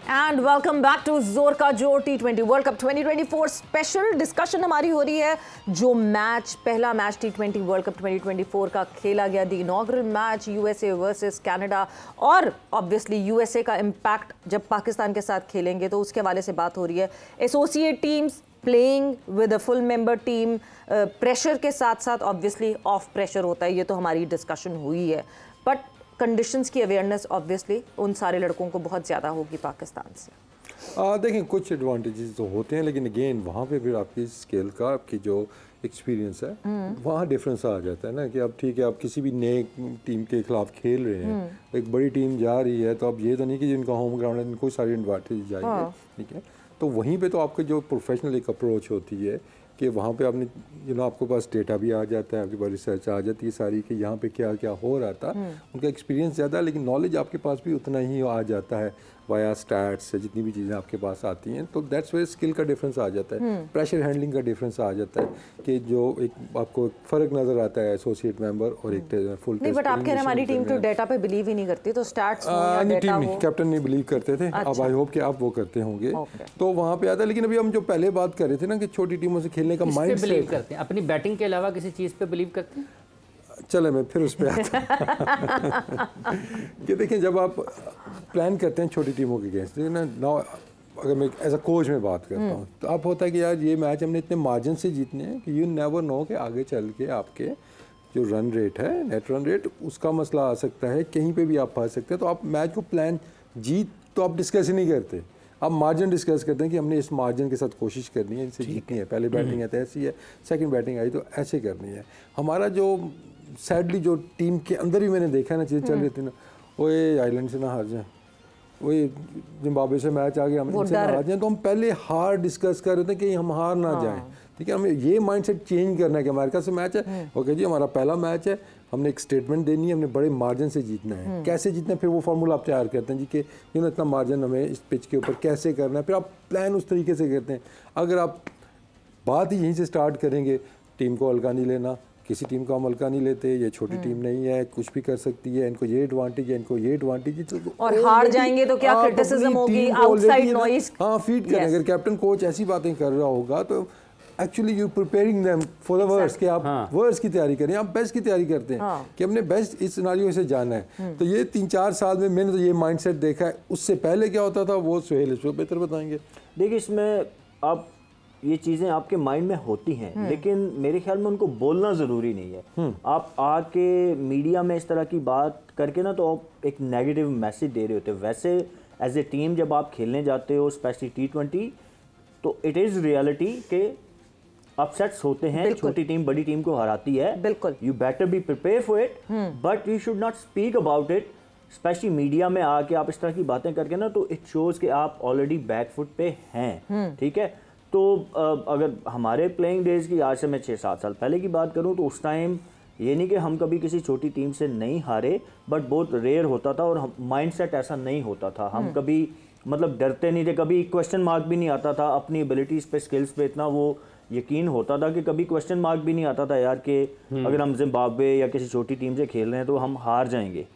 And welcome back to जोर का जोर T20 world cup 2024 special discussion हमारी हो रही है। जो मैच पहला मैच T20 वर्ल्ड कप 2024 का खेला गया, the inaugural match USA versus Canada, और ऑब्वियसली यूएसए का इम्पैक्ट जब पाकिस्तान के साथ खेलेंगे तो उसके हवाले से बात हो रही है। Associate teams playing with a full member team, pressure के साथ साथ ऑब्वियसली ऑफ प्रेशर होता है, ये तो हमारी डिस्कशन हुई है। बट कंडीशंस की अवेयरनेस ऑब्वियसली उन सारे लड़कों को बहुत ज़्यादा होगी पाकिस्तान से। देखें कुछ एडवांटेजेस तो होते हैं, लेकिन अगेन वहाँ पे फिर आपकी स्केल का, आपकी जो एक्सपीरियंस है वहाँ डिफरेंस आ जाता है ना कि अब ठीक है आप किसी भी नए टीम के खिलाफ खेल रहे हैं, एक बड़ी टीम जा रही है, तो अब ये तो नहीं कि जिनका होम ग्राउंड है इनको सारी एडवांटेज जाएंगे, ठीक है। तो वहीं पे तो आपके जो प्रोफेशनल एक अप्रोच होती है कि वहाँ पे आपने आपके पास डेटा भी आ जाता है, आपके पास रिसर्च आ जाती है सारी कि यहाँ पे क्या क्या हो रहा था। उनका एक्सपीरियंस ज़्यादा है, लेकिन नॉलेज आपके पास भी उतना ही आ जाता है वाया स्टैट्स से, जितनी भी चीज़ें आपके पास आती हैं। तो दैट्स वेयर स्किल का डिफरेंस आ जाता है, प्रेशर हैंडलिंग का डिफरेंस आ जाता है कि जो एक आपको फ़र्क नज़र आता है एसोसिएट मेंबर और एक फुल टेस्ट। बट आप कह रहे हैं हमारी टीम तो डेटा पे बिलीव ही नहीं करती, तो स्टैट्स कैप्टन नहीं बिलीव करते थे। अब आई होप कि आप वो करते होंगे, तो वहाँ पे आता है। लेकिन अभी हम जो पहले बात कर रहे थे ना कि छोटी टीमों से खेलने का माइंड बिलीव करते हैं, अपनी बैटिंग के अलावा किसी चीज़ पे बिलीव करते हैं। चले मैं फिर उस पर आता हूँ कि देखें जब आप प्लान करते हैं छोटी टीमों के अगेंस्ट ना, अगर मैं एज अ कोच में बात करता हूँ तो आप होता है कि यार ये मैच हमने इतने मार्जिन से जीतने हैं कि यू नेवर नो कि आगे चल के आपके जो रन रेट है, नेट रन रेट, उसका मसला आ सकता है, कहीं पे भी आप फंस सकते हैं। तो आप मैच को प्लान जीत तो आप डिस्कस ही नहीं करते, आप मार्जिन डिस्कस करते हैं कि हमने इस मार्जिन के साथ कोशिश करनी है, इनसे जीतनी है। पहले बैटिंग है तो ऐसी है, सेकंड बैटिंग आई तो ऐसे करनी है। हमारा जो सैडली जो टीम के अंदर भी मैंने देखा ना चीज़ चल रही थी ना, वो आइलैंड से ना हार जाए, वही जिम्बाब्वे से मैच आ गया हम इनसे ना हार जाए, तो हम पहले हार डिस्कस कर रहे थे कि हम हार ना जाएं, ठीक है। हमें ये माइंडसेट चेंज करना है कि अमेरिका से मैच है, ओके जी हमारा पहला मैच है, हमने एक स्टेटमेंट देनी है, हमने बड़े मार्जिन से जीतना है। कैसे जीतना है फिर वो फार्मूला आप तैयार करते हैं जी कि इतना मार्जिन हमें इस पिच के ऊपर कैसे करना है, फिर आप प्लान उस तरीके से करते हैं। अगर आप बात ही यहीं से स्टार्ट करेंगे, टीम को हल्का नहीं लेना, किसी टीम को हम हल्का नहीं लेते, ये छोटी टीम नहीं है, कुछ भी कर सकती है, इनको ये एडवांटेज है, इनको ये एडवांटेज है, तो और हार जाएंगे तो क्या क्रिटिसिज्म होगी, आउटसाइड नॉइज। हाँ फीड करें। अगर कैप्टन कोच ऐसी बातें कर रहा होगा तो actually you preparing them for the worst, कि आप वर्स्ट की तैयारी करें, आप बेस्ट की तैयारी करते हैं कि हमने बेस्ट इस सिनेरियो से जाना है। तो ये 3-4 साल में मैंने तो ये माइंडसेट देखा है। उससे पहले क्या होता था वो सुहेल इसको बेहतर बताएंगे। देखिए इसमें आप ये चीज़ें आपके माइंड में होती हैं, लेकिन मेरे ख्याल में उनको बोलना ज़रूरी नहीं है। आप आके मीडिया में इस तरह की बात करके ना तो आप एक नेगेटिव मैसेज दे रहे होते हैं। वैसे एज ए टीम जब आप खेलने जाते हो स्पेशली T20, तो इट इज़ रियलिटी के अपसेट्स होते हैं, छोटी टीम बड़ी टीम को हराती है, बिल्कुल you better be prepare for it, but you should not speak about it. Specially media में आके आप इस तरह की बातें करके ना तो इट शोज कि आप ऑलरेडी बैकफुट पे हैं, ठीक है। तो अगर हमारे प्लेइंग डेज की आज से मैं 6-7 साल पहले की बात करूं तो उस टाइम ये नहीं कि हम कभी किसी छोटी टीम से नहीं हारे, बट बहुत रेयर होता था और माइंडसेट ऐसा नहीं होता था। हम कभी मतलब डरते नहीं थे, कभी क्वेश्चन मार्क भी नहीं आता था अपनी एबिलिटीज़ पे, स्किल्स पे इतना वो यकीन होता था कि कभी क्वेश्चन मार्क भी नहीं आता था यार कि अगर हम जिम्बाब्वे या किसी छोटी टीम से खेल रहे हैं तो हम हार जाएंगे।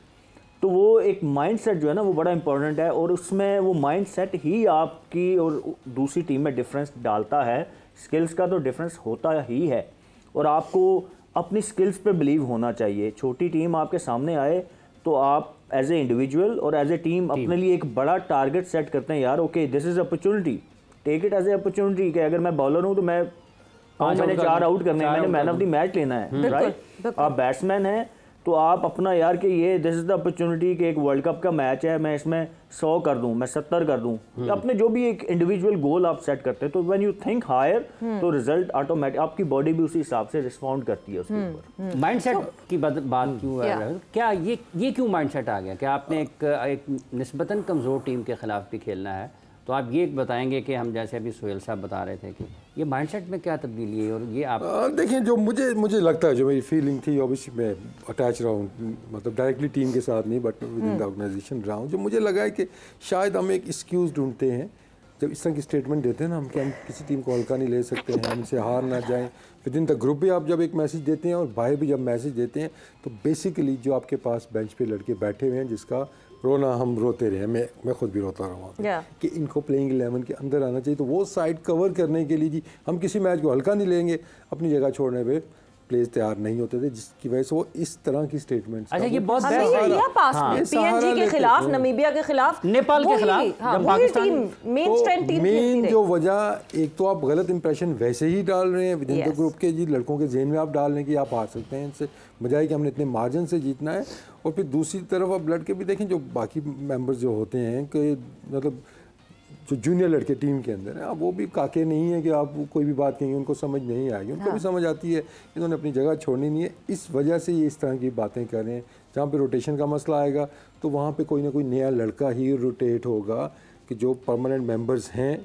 तो वो एक माइंडसेट जो है ना वो बड़ा इंपॉर्टेंट है, और उसमें वो माइंडसेट ही आपकी और दूसरी टीम में डिफरेंस डालता है। स्किल्स का तो डिफरेंस होता ही है, और आपको अपनी स्किल्स पे बिलीव होना चाहिए। छोटी टीम आपके सामने आए तो आप एज ए इंडिविजुअल और एज ए टीम अपने लिए एक बड़ा टारगेट सेट करते हैं, यार okay this is opportunity take it as a opportunity कि अगर मैं बॉलर हूँ तो मैं मैंने 4 आउट करने हैं, मैंने मैन ऑफ द मैच लेना है, राइट। आप बैट्समैन हैं तो आप अपना यार कि ये दिस इज द अपॉर्चुनिटी कि एक वर्ल्ड कप का मैच है, मैं इसमें 100 कर दूं, मैं 70 कर दूं, अपने जो भी एक इंडिविजुअल गोल आप सेट करते हैं, तो व्हेन यू थिंक हायर तो रिजल्ट ऑटोमेटिक, आपकी बॉडी भी उसी हिसाब से रिस्पॉन्ड करती है उसके ऊपर। माइंडसेट की बात क्यों है, क्या ये क्यों माइंडसेट आ गया कि आपने एक निस्बतन कमज़ोर टीम के खिलाफ भी खेलना है? तो आप ये बताएंगे कि हम जैसे अभी सोहेल साहब बता रहे थे कि ये माइंडसेट में क्या तब्दीली है, और ये आप देखें जो मुझे लगता है, जो मेरी फीलिंग थी, ऑब्वियसली मैं अटैच रहा हूँ, मतलब डायरेक्टली टीम के साथ नहीं but within the organisation रहा हूँ। जो मुझे लगा है कि शायद हम एक एक्सक्यूज़ ढूंढते हैं जब इस तरह की स्टेटमेंट देते हैं ना हम, कि हम किसी टीम को हल्का नहीं ले सकते हैं, हम इनसे हार ना जाएं। विद इन द ग्रुप भी आप जब एक मैसेज देते हैं और बाहर भी जब मैसेज देते हैं, तो बेसिकली जो आपके पास बेंच पे लड़के बैठे हुए हैं जिसका रोना हम रोते रहे, मैं खुद भी रोता रहा कि इनको प्लेइंग 11 के अंदर आना चाहिए, तो वो साइड कवर करने के लिए जी हम किसी मैच को हल्का नहीं लेंगे, अपनी जगह छोड़ने पे प्लेयर्स तैयार नहीं होते थे, जिसकी वजह से वो इस तरह की स्टेटमेंट्स। अच्छा, ये बहुत पीएनजी के खिलाफ, नमीबिया के खिलाफ, नेपाल के खिलाफ, जब Pakistan main strength team main जो वजह, एक तो आप गलत इंप्रेशन वैसे ही डाल रहे हैं विद इन द ग्रुप के जी, लड़कों के जहन में आप डाल रहे हैं कि आप हार सकते हैं इनसे, बजाय कि हमने इतने मार्जिन से जीतना है। और फिर दूसरी तरफ आप लड़के भी देखें, जो बाकी मेंबर्स जो होते हैं कि मतलब जो जूनियर लड़के टीम के अंदर हैं, वो भी काके नहीं है कि आप कोई भी बात कहेंगे उनको समझ नहीं आएगी, उनको भी समझ आती है, इन्होंने अपनी जगह छोड़नी नहीं है। इस वजह से ये इस तरह की बातें कर रहे हैं। जहाँ पे रोटेशन का मसला आएगा तो वहाँ पे कोई ना कोई नया लड़का ही रोटेट होगा, कि जो परमानेंट मेंबर्स हैं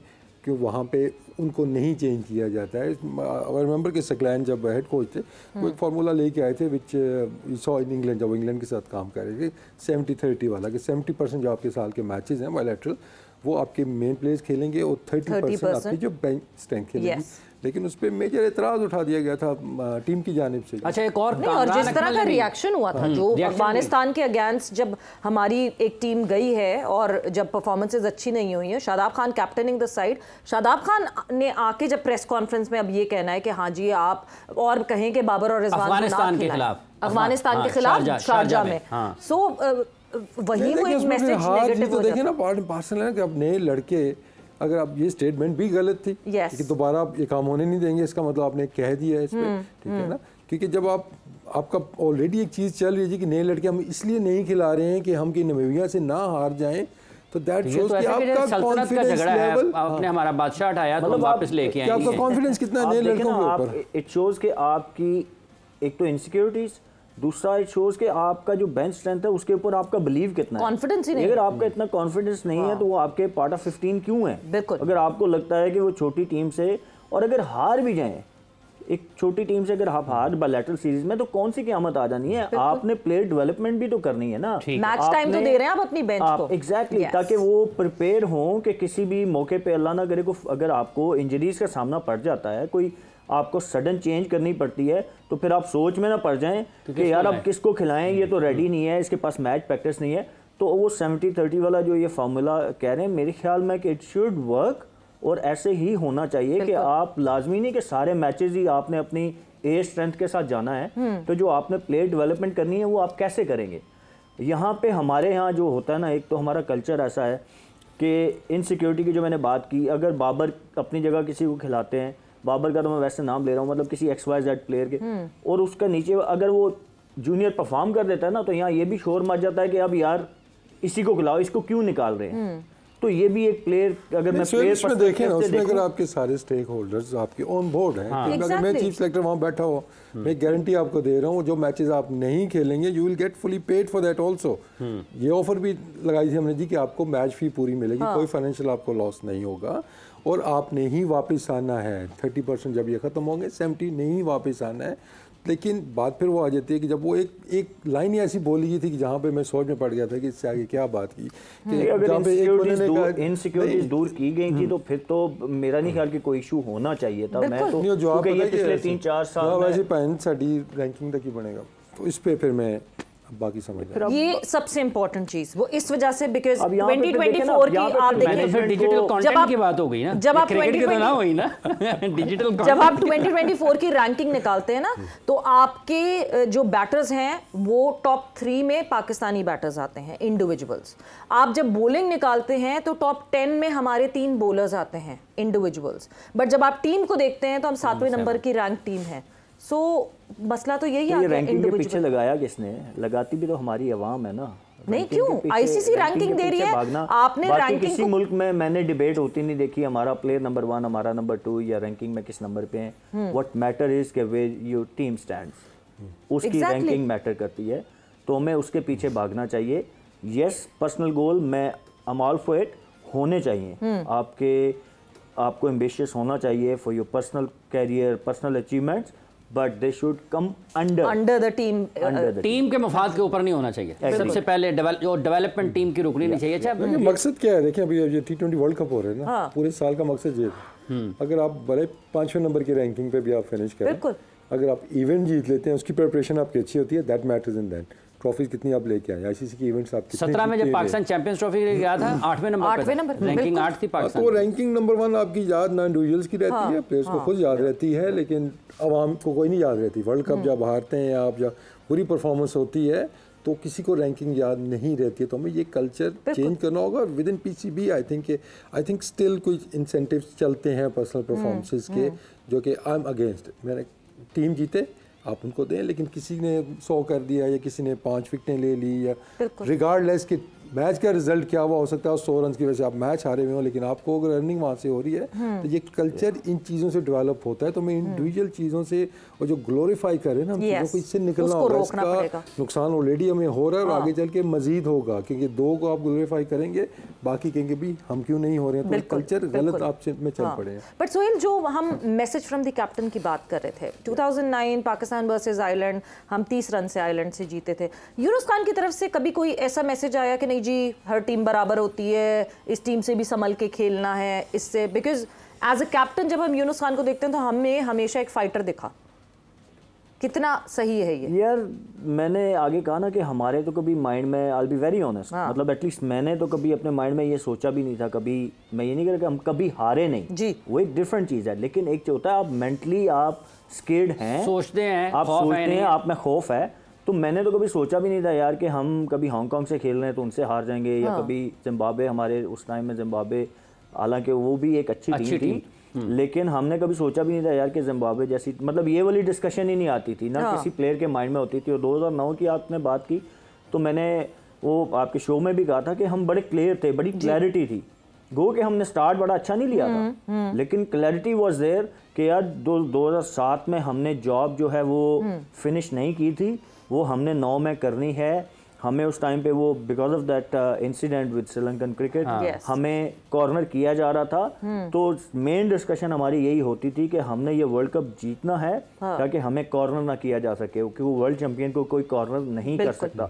कि वहाँ पे उनको नहीं चेंज किया जाता है। आई रिमेंबर कि सकलैन जब हेड कोच थे, वो एक फार्मूला लेके आए थे विच सॉ इन इंग्लैंड, जब इंग्लैंड के साथ काम कर रहे थे, 70-30 वाला, कि 70% जो आपके साल के मैचेस हैं बायलैटरल वो आपके मेन प्लेयर्स खेलेंगे और 30% आपकी जो बेंच स्ट्रेंथ खेलेगी। लेकिन उस पर मेजर एतराज़ उठा दिया गया था टीम की जानिब से। अच्छा, एक और जिस तरह का रिएक्शन हुआ था जो अफगानिस्तान के अगेंस्ट, जब हमारी एक टीम गई है और जब परफॉर्मेंसेज अच्छी नहीं हुई हैं, Shadab Khan captaining the side, Shadab Khan ने आके जब प्रेस कॉन्फ्रेंस में अब ये कहना है कि हाँ जी आप और कहें कि बाबर और रिजवान अफगानिस्तान के खिलाफ शारजा में, सो वही वो एक मैसेज नेगेटिव हो देखे ना पार्सल है कि अब नए लड़के, अगर आप ये स्टेटमेंट भी गलत थी कि दोबारा आप ये काम होने नहीं देंगे, इसका मतलब आपने कह दिया है इस पर, ठीक है ना। क्योंकि जब आपका ऑलरेडी एक चीज़ चल रही है कि नए लड़के हम इसलिए नहीं खिला रहे हैं कि हम कि नमीबिया से ना हार जाएं, तो दैट शोज कि आपका कॉन्फिडेंस लेवल, आपने हमारा बादशाह हटाया तो वापस लेके आएंगे, आपका कॉन्फिडेंस कितना है नए लड़कों के ऊपर। इट शोज कि आपकी एक तो इनसिक्योरिटीज, दूसरा इट शोज कि आपका जो बेंच स्ट्रेंथ है उसके ऊपर आपका बिलीव कितना है, कॉन्फिडेंस ही नहीं। अगर आपका इतना कॉन्फिडेंस नहीं है तो वो आपके पार्ट ऑफ 15 क्यों है। बिल्कुल, अगर आपको लगता है कि वो छोटी टीम से, और अगर हार भी जाए एक छोटी टीम से, अगर आप हार बायलैटरल सीरीज में, तो कौन सी क़यामत आ जानी है, आपने प्लेयर डेवलपमेंट भी तो करनी है ना, मैच टाइम तो दे रहे हैं आप अपनी बेंच को। एग्जैक्टली, ताकि वो प्रिपेयर हों कि किसी भी मौके पे अल्लाह ना करे को अगर आपको इंजरीज का सामना पड़ जाता है, कोई आपको सडन चेंज करनी पड़ती है, तो फिर आप सोच में ना पड़ जाएं कि यार अब किसको खिलाएं, ये तो रेडी नहीं है, इसके पास मैच प्रैक्टिस नहीं है। तो वो 70-30 वाला जो ये फार्मूला कह रहे हैं, मेरे ख्याल में कि इट शुड वर्क, और ऐसे ही होना चाहिए कि आप लाजमी नहीं कि सारे मैचेस ही आपने अपनी ए स्ट्रेंथ के साथ जाना है, तो जो आपने प्लेयर डेवलपमेंट करनी है वो आप कैसे करेंगे। यहाँ पे हमारे यहाँ जो होता है ना, एक तो हमारा कल्चर ऐसा है कि इनसिक्योरिटी की जो मैंने बात की, अगर बाबर अपनी जगह किसी को खिलाते हैं, बाबर का तो मैं वैसे नाम ले रहा हूँ, मतलब किसी XYZ प्लेयर के, और उसका नीचे अगर वो जूनियर परफॉर्म कर देता है ना, तो यहाँ ये भी शोर मच जाता है कि अब यार इसी को खिलाओ, इसको क्यों निकाल रहे हैं। तो ये भी एक प्लेयर, अगर मैं प्लेयर में देखें ना, उसमें अगर आपके सारे स्टेक होल्डर्स आपके ऑन बोर्ड हैं, अगर मैं चीफ सेलेक्टर वहाँ बैठा हो, मैं गारंटी आपको दे रहा हूँ जो मैचेस आप नहीं खेलेंगे you will get fully paid for that also. ये ऑफर भी लगाई थी हमने जी कि आपको मैच फी पूरी मिलेगी, कोई फाइनेंशियल आपको लॉस नहीं होगा, और आपने ही वापस आना है। 30% जब ये ख़त्म होंगे, 70 नहीं वापस आना है। लेकिन बात फिर वो आ जाती है कि जब वो एक लाइन ही ऐसी बोली गई थी कि जहाँ पे मैं सोच में पड़ गया था कि इससे आगे क्या बात की, कि अगर इनसिक्योरिटीज दूर की गई थी तो फिर तो मेरा नहीं ख्याल कि कोई इशू होना चाहिए था। मैं तो जो पिछले 3-4 साल वैसे पैन साड़ी रैंकिंग तक ही बनेगा, तो इस पे फिर मैं बाकी समझ ये सबसे इंपॉर्टेंट चीज वो इस वजह से बिकॉज 2024 की आप देखिए डिजिटल कंटेंट की बात हो गई ना, जब आप क्रिकेट की तो ना हुई ना डिजिटल जब आप 2024 की रैंकिंग निकालते हैं ना तो आपके जो बैटर्स हैं वो टॉप 3 में पाकिस्तानी बैटर्स आते हैं इंडिविजुअल्स। आप जब बॉलिंग निकालते हैं तो टॉप 10 में हमारे 3 बॉलर्स आते हैं इंडिविजुअल्स, बट जब आप टीम को देखते हैं तो हम 7वें नंबर की रैंक टीम है। सो मसला तो यही है। रैंकिंग के पीछे लगाया किसने? लगाती भी तो हमारी आवाम है ना। नहीं क्यों? आईसीसी रैंकिंग दे रही है, आपने रैंकिंग किसी मुल्क में मैंने डिबेट होती नहीं देखी हमारा प्लेयर नंबर 1 हमारा नंबर 2 या रैंकिंग में किस नंबर पे है। व्हाट मैटर इज के वे योर टीम स्टैंड्स, उसकी रैंकिंग मैटर करती है, तो हमें उसके पीछे भागना चाहिए। यस पर्सनल गोल मैं I'm all for it होने चाहिए, आपको एम्बिशियस होना चाहिए for your personal career personal achievements, but they should come under the team के मफाद के ऊपर नहीं होना चाहिए। सबसे पहले जो डेवलपमेंट टीम की रुकनी नहीं चाहिए। अच्छा मकसद क्या है? देखिए अभी ये T20 वर्ल्ड कप हो रहा है ना, पूरे साल का मकसद ये है। अगर आप बड़े 5वें नंबर की रैंकिंग पे भी आप फिनिश करें, अगर आप इवेंट जीत लेते हैं उसकी प्रिपरेशन आपकी अच्छी होती है, that matters in that. Trophies कितनी आप लेके आए, आईसीसी की इवेंट्स आप 17 में जब पाकिस्तान चैंपियंस ट्रॉफी लेके गया था 8वें नंबर रैंकिंग 8 थी पाकिस्तान। तो रैंकिंग नंबर 1 आपकी याद ना इंडिविजुअल्स की रहती है, प्लेयर्स को खुद याद रहती है, लेकिन आवाम को कोई नहीं याद रहती। वर्ल्ड कप जब हारते हैं आप, जब बुरी परफॉर्मेंस होती है तो किसी को रैंकिंग याद नहीं रहती है। तो हमें ये कल्चर चेंज करना होगा। With in PCB I think still कुछ इंसेंटिव्स चलते हैं पर्सनल परफॉर्मेंसेस के, जो कि आई एम अगेंस्ट। मैंने टीम जीते आप उनको दें, लेकिन किसी ने 100 कर दिया या किसी ने 5 विकेटें ले ली, या रिगार्डलेस कि मैच का रिजल्ट क्या हुआ, हो सकता है 100 रन की वजह से आप मैच हारे हुए हो, लेकिन आपको अगर रनिंग वहाँ से हो रही है तो ये कल्चर इन चीज़ों से डेवलप होता है। तो मैं इंडिविजुअल चीज़ों से और जो ग्लोरीफाई करें ना हम चीज़ों को, इससे निकलना होगा। इसका नुकसान ऑलरेडी हमें हो रहा है और आगे चल के मजीद होगा, क्योंकि 2 को आप ग्लोरीफाई करेंगे, बाकी कहेंगे भी हम क्यों नहीं हो रहे हैं, तो कल्चर गलत आपसे में चल पड़े हैं। बट सोहेल, जो हम मैसेज फ्रॉम द कैप्टन की बात कर रहे थे, 2009 पाकिस्तान वर्सेस आयरलैंड, हम 30 रन से आयरलैंड से जीते थे। यूनुस खान की तरफ से कभी कोई ऐसा मैसेज आया कि नहीं जी हर टीम बराबर होती है, इस टीम से भी संभल के खेलना है इससे? बिकॉज एज अ कैप्टन जब हम यूनुस खान को देखते हैं तो हमें हमेशा एक फाइटर दिखा। कितना सही है ये? यार मैंने आगे कहा ना कि हमारे तो कभी माइंड में, I will be very honest, मतलब एटलीस्ट मैंने तो कभी अपने माइंड में ये सोचा भी नहीं था कभी। मैं ये नहीं कह रहा कि हम कभी हारे नहीं जी, वो एक डिफरेंट चीज़ है, लेकिन एक जो होता है आप मेंटली आप स्केर्ड हैं, सोचते हैं, आप सोचते हैं, आप में खौफ है। तो मैंने तो कभी सोचा भी नहीं था यार कि हम कभी हांगकांग से खेल रहे हैं तो उनसे हार जाएंगे, या कभी जिम्बाब्वे, हमारे उस टाइम में जिम्बाब्वे, हालांकि वो भी एक अच्छी टीम थी, लेकिन हमने कभी सोचा भी नहीं था यार कि जिम्बाब्वे जैसी, मतलब ये वाली डिस्कशन ही नहीं आती थी ना, किसी प्लेयर के माइंड में होती थी। और 2009 की आपने बात की तो मैंने वो आपके शो में भी कहा था कि हम बड़े क्लियर थे, बड़ी क्लैरिटी थी। गो कि हमने स्टार्ट बड़ा अच्छा नहीं लिया था, लेकिन क्लैरिटी वाज देयर कि यार 2007 में हमने जॉब जो है वो फिनिश नहीं की थी, वो हमने 9 में करनी है। हमें उस टाइम पे वो because of that incident with Sri Lankan cricket हमें कॉर्नर किया जा रहा था। तो मेन डिस्कशन हमारी यही होती थी कि हमने ये वर्ल्ड कप जीतना है ताकि हमें कॉर्नर ना किया जा सके, क्योंकि वो वर्ल्ड चैंपियन को कोई कॉर्नर नहीं कर सकता।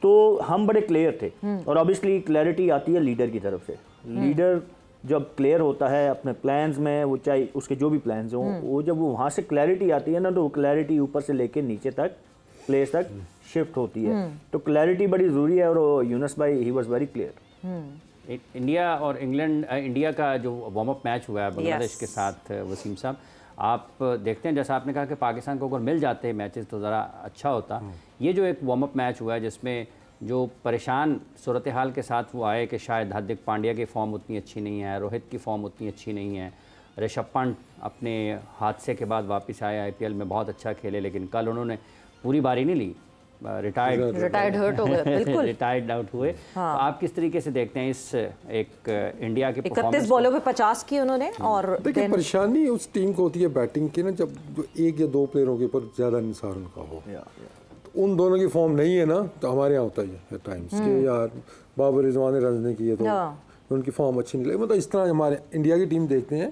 तो हम बड़े क्लियर थे, और ऑब्वियसली क्लैरिटी आती है लीडर की तरफ से। लीडर जब क्लियर होता है अपने प्लान्स में, वो चाहे उसके जो भी प्लान्स हों, वो जब वो वहाँ से क्लैरिटी आती है ना, तो वो क्लैरिटी ऊपर से लेके नीचे तक प्लेस तक शिफ्ट होती है। तो क्लैरिटी बड़ी ज़रूरी है, और यूनुस भाई he was very clear. India और इंग्लैंड, इंडिया का जो वार्म अप मैच हुआ है बांग्लादेश के साथ, वसीम साहब आप देखते हैं जैसा आपने कहा कि पाकिस्तान को अगर मिल जाते हैं मैचेस तो ज़रा अच्छा होता। ये जो एक वार्म अप मैच हुआ है जिसमें जो परेशान सूरत हाल के साथ वो आए कि शायद हार्दिक पांड्या की फॉर्म उतनी अच्छी नहीं है, रोहित की फॉर्म उतनी अच्छी नहीं है, ऋषभ पंत अपने हादसे के बाद वापस आए, IPL में बहुत अच्छा खेले, लेकिन कल उन्होंने पूरी बारी नहीं ली, रिटायर्ड हर्ट हो गए, बिल्कुल रिटायर्ड आउट हुए। हाँ। तो आप किस तरीके से देखते हैं इस एक इंडिया के 31 बॉलों पे 50 की उन्होंने? और देखिए परेशानी उस टीम को होती है बैटिंग की ना, जब जो 1 या 2 प्लेयरों के ऊपर ज़्यादा निसार उनका हो, तो उन दोनों की फॉर्म नहीं है ना, तो हमारे यहाँ होता है टाइम्स के यार बाबर रिजवान ने रन नहीं किए तो उनकी फॉर्म अच्छी नहीं लगी। मतलब इस तरह हमारे इंडिया की टीम देखते हैं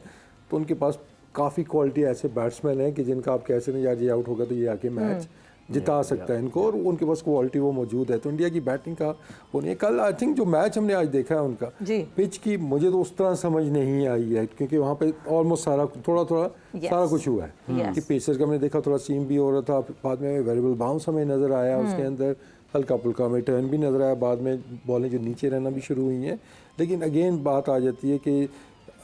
तो उनके पास काफ़ी क्वालिटी ऐसे बैट्समैन हैं कि जिनका आप कैसे नहीं यार ये आउट होगा तो ये आके मैच जिता सकता है इनको, और उनके पास क्वालिटी वो मौजूद है। तो इंडिया की बैटिंग का वो नहीं है। कल आई थिंक जो मैच हमने आज देखा है उनका पिच की, मुझे तो उस तरह समझ नहीं आई है, क्योंकि वहाँ पे ऑलमोस्ट सारा थोड़ा सारा कुछ हुआ है कि पेसर्स का मैंने देखा थोड़ा सीम भी हो रहा था, बाद में वेरिएबल बाउंस हमें नज़र आया उसके अंदर, हल्का फुल्का में टर्न भी नज़र आया, बाद में बॉलें जो नीचे रहना भी शुरू हुई हैं। लेकिन अगेन बात आ जाती है कि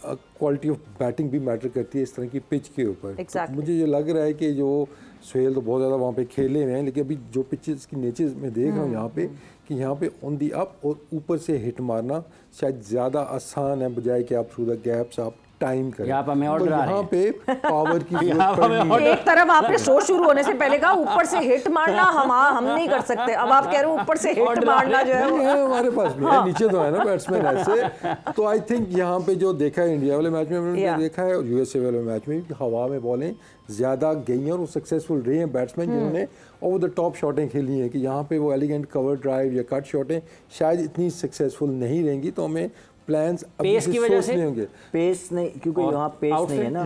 क्वालिटी ऑफ बैटिंग भी मैटर करती है इस तरह की पिच के ऊपर। तो मुझे ये लग रहा है कि जो सोहेल तो बहुत ज़्यादा वहाँ पे खेले हुए हैं, लेकिन अभी जो पिचेस की नेचर में देख रहा हूँ यहाँ पे कि यहाँ पे ऑन दी अप और ऊपर से हिट मारना शायद ज़्यादा आसान है बजाय कि आप थ्रू द गैप्स आप टाइम करें। यहाँ पे पावर की एक तरफ आपने शो शुरू होने से पहले कहा ऊपर से हिट मारना हम नहीं कर सकते, अब आप कह रहे हो ऊपर से हिट मारना जो है हमारे पास भी है, नीचे तो है ना बैट्समैन ऐसे। तो आई थिंक यहाँ पे जो देखा है इंडिया वाले मैच में हमने देखा है और यूएसए वाले मैच में हवा में बॉलें ज़्यादा गई हैं और वो सक्सेसफुल रहे हैं बैट्समैन जिन्होंने ओवर द टॉप शॉटें खेली हैं, कि यहाँ पे वो एलिगेंट कवर ड्राइव या कट शॉटें शायद इतनी सक्सेसफुल नहीं रहेंगी। तो हमें प्लान्स पेस की वजह से नहीं होंगे, पेस नहीं, क्योंकि यहाँ पेस नहीं है ना,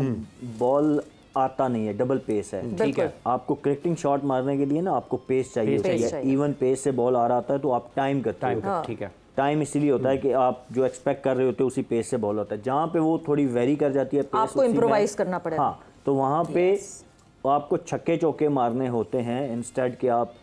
बॉल आता नहीं है, डबल पेस है। ठीक है, आपको क्रिकेटिंग शॉट मारने के लिए ना आपको पेस चाहिए। इवन पेस से बॉल आ रहा था तो आप टाइम करते हो। ठीक है, टाइम इसीलिए होता है कि आप जो एक्सपेक्ट कर रहे होते हो उसी पेस से बॉल होता है। जहाँ पे वो थोड़ी वेरी कर जाती है पेस, आपको इम्प्रोवाइज करना पड़ेगा। हाँ, तो वहाँ पे आपको छक्के चौके मारने होते हैं इंस्टेड के आप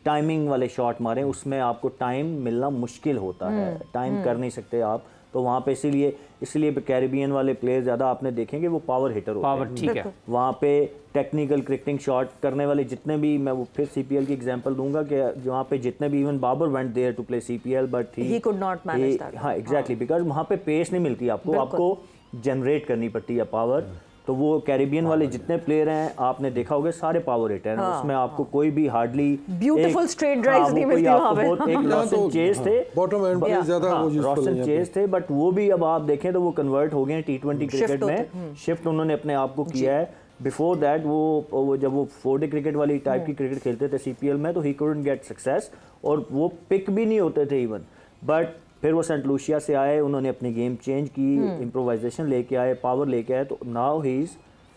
टाइमिंग वाले शॉट मारें, उसमें आपको टाइम मिलना मुश्किल होता है, टाइम कर नहीं सकते आप। तो वहाँ पे इसीलिए कैरिबियन वाले प्लेयर ज़्यादा आपने देखेंगे वो पावर हिटर होते हैं। ठीक है, वहाँ पे टेक्निकल क्रिकेटिंग शॉट करने वाले जितने भी, मैं वो फिर सीपीएल की एग्जांपल दूंगा कि वहाँ पे जितने भी, even Babar went there to play CPL but he could not manage that. हाँ एग्जैक्टली, बिकॉज वहाँ पे पेस नहीं मिलती आपको जनरेट करनी पड़ती है पावर। तो वो कैरिबियन वाले जितने प्लेयर हैं आपने देखा होगा सारे पावर हिटर हैं, उसमें आपको कोई भी हार्डली ब्यूटीफुल स्ट्रेट ड्राइव्स नहीं मिलती वहाँ पे। बहुत एक रॉसन चेज थे, बॉटम एंड पे ज्यादा वो रॉसन चेज थे, बट वो भी अब आप देखें तो वो कन्वर्ट हो गए हैं T20 क्रिकेट में, शिफ्ट उन्होंने अपने आप को किया है। बिफोर दैट वो जब वो 4-डे क्रिकेट वाली टाइप की क्रिकेट खेलते थे सीपीएल में, तो ही कुडंट गेट सक्सेस और वो पिक भी नहीं होते थे इवन। बट फिर वो सेंट लूसिया से आए, उन्होंने अपनी गेम चेंज की, इम्प्रोवाइजेशन लेके आए, पावर लेके आए, तो now he is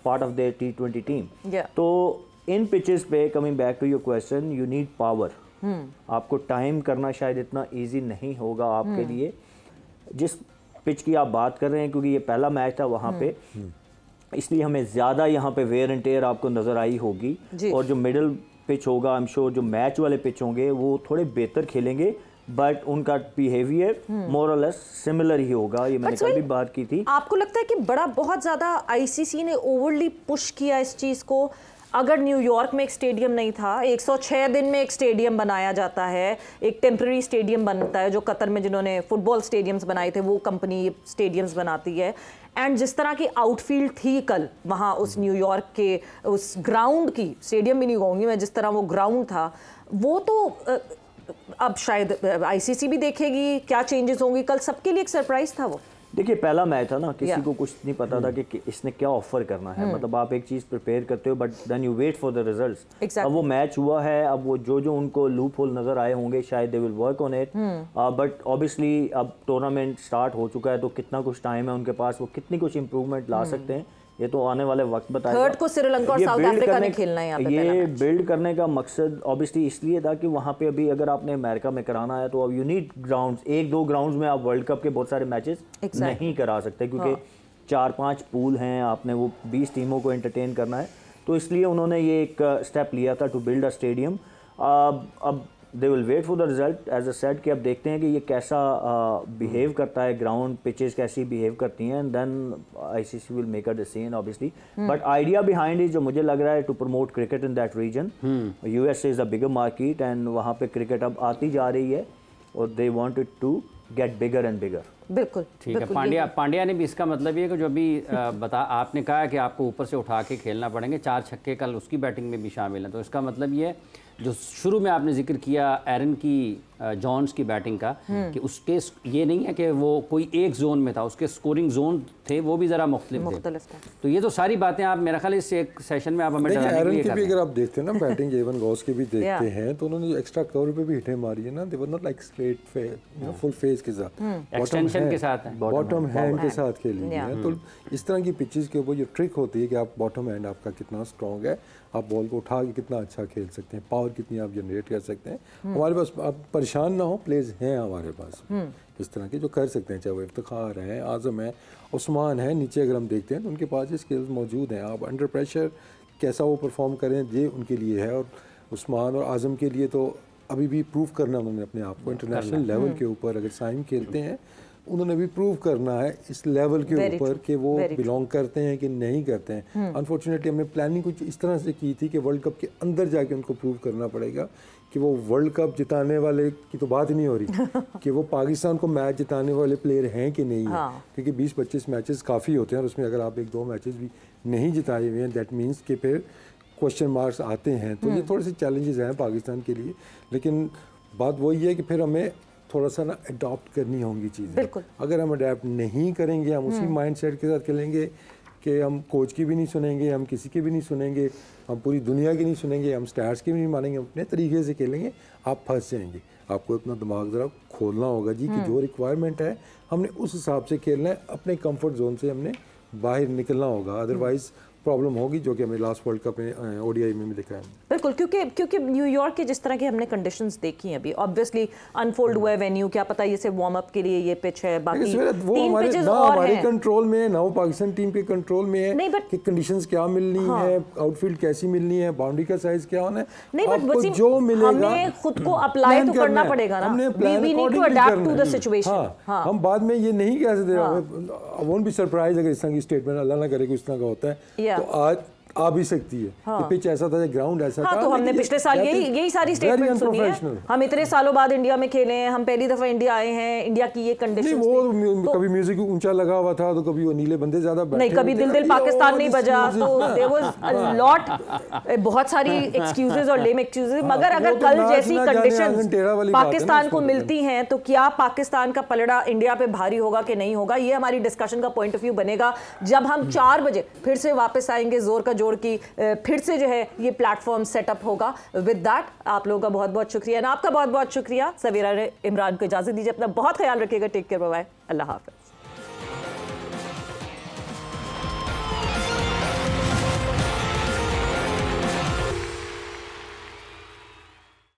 part of their T20 team. तो इन पिचेस पे, coming back to your question, you need power. आपको टाइम करना शायद इतना इजी नहीं होगा आपके लिए जिस पिच की आप बात कर रहे हैं, क्योंकि ये पहला मैच था वहाँ पे, इसलिए हमें ज़्यादा यहाँ पे वेयर एंड टेयर आपको नज़र आई होगी। और जो मिडिल पिच होगा, आई एम श्योर जो मैच वाले पिच होंगे वो थोड़े बेहतर खेलेंगे, बट उनका बिहेवियर मोर और लेस सिमिलर ही होगा। ये मैंने कल भी बात की थी। आपको लगता है कि बहुत ज़्यादा आईसीसी ने ओवरली पुश किया इस चीज़ को? अगर न्यूयॉर्क में एक स्टेडियम नहीं था, 106 दिन में एक स्टेडियम बनाया जाता है, एक टेम्पररी स्टेडियम बनता है, जो कतर में जिन्होंने फुटबॉल स्टेडियम्स बनाए थे वो कंपनी स्टेडियम्स बनाती है, एंड जिस तरह की आउटफील्ड थी कल वहाँ उस न्यूयॉर्क के उस ग्राउंड की, स्टेडियम भी नहीं कहूँगी मैं, जिस तरह वो ग्राउंड था, वो तो अब शायद आईसीसी भी देखेगी क्या चेंजेस होंगी। कल सबके लिए एक सरप्राइज था वो। देखिए पहला मैच था ना, किसी को कुछ नहीं पता था कि इसने क्या ऑफर करना है। मतलब आप एक चीज़ प्रिपेयर करते हो but then you wait for the results. अब वो मैच हुआ है, अब वो जो उनको लूप होल नज़र आए होंगे शायद they will work on it, but obviously अब टूर्नामेंट स्टार्ट हो चुका है तो कितना कुछ टाइम है उनके पास, वो कितनी कुछ इंप्रूवमेंट ला सकते हैं ये तो आने वाले वक्त बताएगा। थर्ड को श्रीलंका और साउथ अफ्रीका ने खेलना है यहाँ पे। ये बिल्ड करने का मकसद ऑब्वियसली इसलिए था कि वहाँ पे अभी अगर आपने अमेरिका में कराना है तो अब यूनिक ग्राउंड्स, 1-2 ग्राउंड्स में आप वर्ल्ड कप के बहुत सारे मैचेस नहीं करा सकते, क्योंकि 4-5 पूल हैं, आपने वो 20 टीमों को एंटरटेन करना है। तो इसलिए उन्होंने ये एक स्टेप लिया था टू बिल्ड अ स्टेडियम। अब they will wait for the result as a set कि अब देखते हैं कि ये कैसा बिहेव करता है, ग्राउंड पिचेस कैसी बिहेव करती हैं, and then ICC will make a decision obviously. But idea behind is जो मुझे लग रहा है to promote cricket in that region. USA is a bigger market and वहाँ पे क्रिकेट अब आती जा रही है और they want it to get bigger and bigger. बिल्कुल ठीक है। पांड्या ने भी इसका मतलब ये कि जो अभी आपने कहा कि आपको ऊपर से उठा के खेलना पड़ेंगे, 4 छक्के कल उसकी बैटिंग में भी शामिल हैं, तो इसका मतलब ये जो शुरू में आपने जिक्र किया एरन की जॉन्स की बैटिंग का, कि उसके ये नहीं है कि वो कोई एक जोन में था, उसके स्कोरिंग जोन थे वो भी ज़रा मुख्तलिफ थे। तो ये तो सारी बातें आप मेरा ख्याल इस एक सेशन में आप हमें एरन की भी अगर आप देखते हैं ना बैटिंग, एवन गॉस की भी देखते हैं तो उन्होंने जो एक्स्ट्रा कवर पे भी हिटें मारी है ना, they were not like straight face, full face के साथ, एक्सटेंशन के साथ, बॉटम हैंड के साथ खेली है। तो इस तरह की पिचेस के ऊपर जो ट्रिक होती है कि आप बॉटम हैंड आपका कितना स्ट्रॉन्ग है, आप बॉल को उठा के कितना अच्छा खेल सकते हैं, पावर कितनी आप जनरेट कर सकते हैं। हमारे पास आप परेशान ना हो, प्लेयर्स हैं हमारे पास इस तरह के जो कर सकते हैं, चाहे वो इफ्तिखार है, आज़म है, उस्मान है, नीचे अगर हम देखते हैं तो उनके पास ये स्किल्स मौजूद हैं। आप अंडर प्रेशर कैसा वो परफॉर्म करें ये उनके लिए है, और उस्मान और आज़म के लिए तो अभी भी प्रूव करना उन्होंने अपने आप को इंटरनेशनल लेवल के ऊपर। अगर साइम खेलते हैं उन्होंने भी प्रूव करना है इस लेवल के ऊपर कि वो बिलोंग करते हैं कि नहीं करते हैं। अनफॉर्चुनेटली हमने प्लानिंग कुछ इस तरह से की थी कि वर्ल्ड कप के अंदर जाके उनको प्रूव करना पड़ेगा कि वो वर्ल्ड कप जिताने वाले की तो बात ही नहीं हो रही कि वो पाकिस्तान को मैच जिताने वाले प्लेयर हैं कि नहीं है, क्योंकि 20-25 मैचेस काफ़ी होते हैं और उसमें अगर आप 1-2 मैचेस भी नहीं जिताए हुए हैं दैट मीन्स कि फिर क्वेश्चन मार्क्स आते हैं। तो ये थोड़े से चैलेंजेस हैं पाकिस्तान के लिए, लेकिन बात वही है कि फिर हमें थोड़ा सा ना अडॉप्ट करनी होंगी चीज़ें। अगर हम अडैप्ट नहीं करेंगे, हम उसी माइंडसेट के साथ खेलेंगे कि हम कोच की भी नहीं सुनेंगे, हम किसी की भी नहीं सुनेंगे, हम पूरी दुनिया की नहीं सुनेंगे, हम स्टार्स की भी नहीं मानेंगे, अपने तरीके से खेलेंगे, आप फंस जाएंगे। आपको अपना दिमाग ज़रा खोलना होगा जी कि जो रिक्वायरमेंट है हमने उस हिसाब से खेलना है, अपने कंफर्ट जोन से हमने बाहर निकलना होगा, अदरवाइज़ प्रॉब्लम होगी, जो कि हमें लास्ट वर्ल्ड कप में ओडीआई में भी दिखा है। बिल्कुल, क्योंकि न्यूयॉर्क की जिस तरह की हमने कंडीशंस देखी हैं अभी, ऑब्वियसली अनफोल्ड हुआ है वेन्यू, क्या पता ये सिर्फ वार्म अप के लिए ये पिच है, बाकी वो हमारे कंट्रोल में है ना, वो पाकिस्तान टीम के कंट्रोल में है कि कंडीशंस क्या मिलनी है, आउटफील्ड कैसी मिलनी है, बाउंड्री का साइज क्या होना है, नहीं बट जो मिलेगा हमें खुद को अप्लाई तो करना पड़ेगा ना, we need to adapt to the situation. हम बाद में ये नहीं कह सकते, आई वोंट बी सरप्राइज अगर इस तरह की स्टेटमेंट अल्लाह ना करे कि इस तरह का होता है तो आज आ भी सकती है। हाँ। पिच ऐसा था, ग्राउंड ऐसा था। तो हमने पिछले साल यही सारी स्टेटमेंट सुनी है। हम इतने सालों बाद इंडिया में खेले हैं, हम पहली दफा इंडिया आए हैं, इंडिया की ये कंडीशन वो कभी म्यूजिक ऊंचा लगा हुआ था तो कभी वो नीले बंदे ज्यादा नहीं, कभी दिल दिल पाकिस्तान नहीं बजा, तो देयर वाज अ लॉट, बहुत सारी एक्सक्यूजेस और लेम एक्सक्यूजेस। मगर अगर कल जैसी कंडीशंस पाकिस्तान को मिलती हैं तो क्या पाकिस्तान का पलड़ा इंडिया पे भारी होगा कि नहीं होगा, ये हमारी डिस्कशन का पॉइंट ऑफ व्यू बनेगा जब हम 4 बजे फिर से वापस आएंगे जोर का की फिर से जो है ये प्लेटफॉर्म सेटअप होगा। विद दैट आप लोगों का बहुत बहुत शुक्रिया, आपका बहुत बहुत शुक्रिया। सवेरा इमरान को इजाजत दीजिए, अपना बहुत ख्याल रखिएगा, टेक केयर, बाय बाय, अल्लाह हाफ़िज़।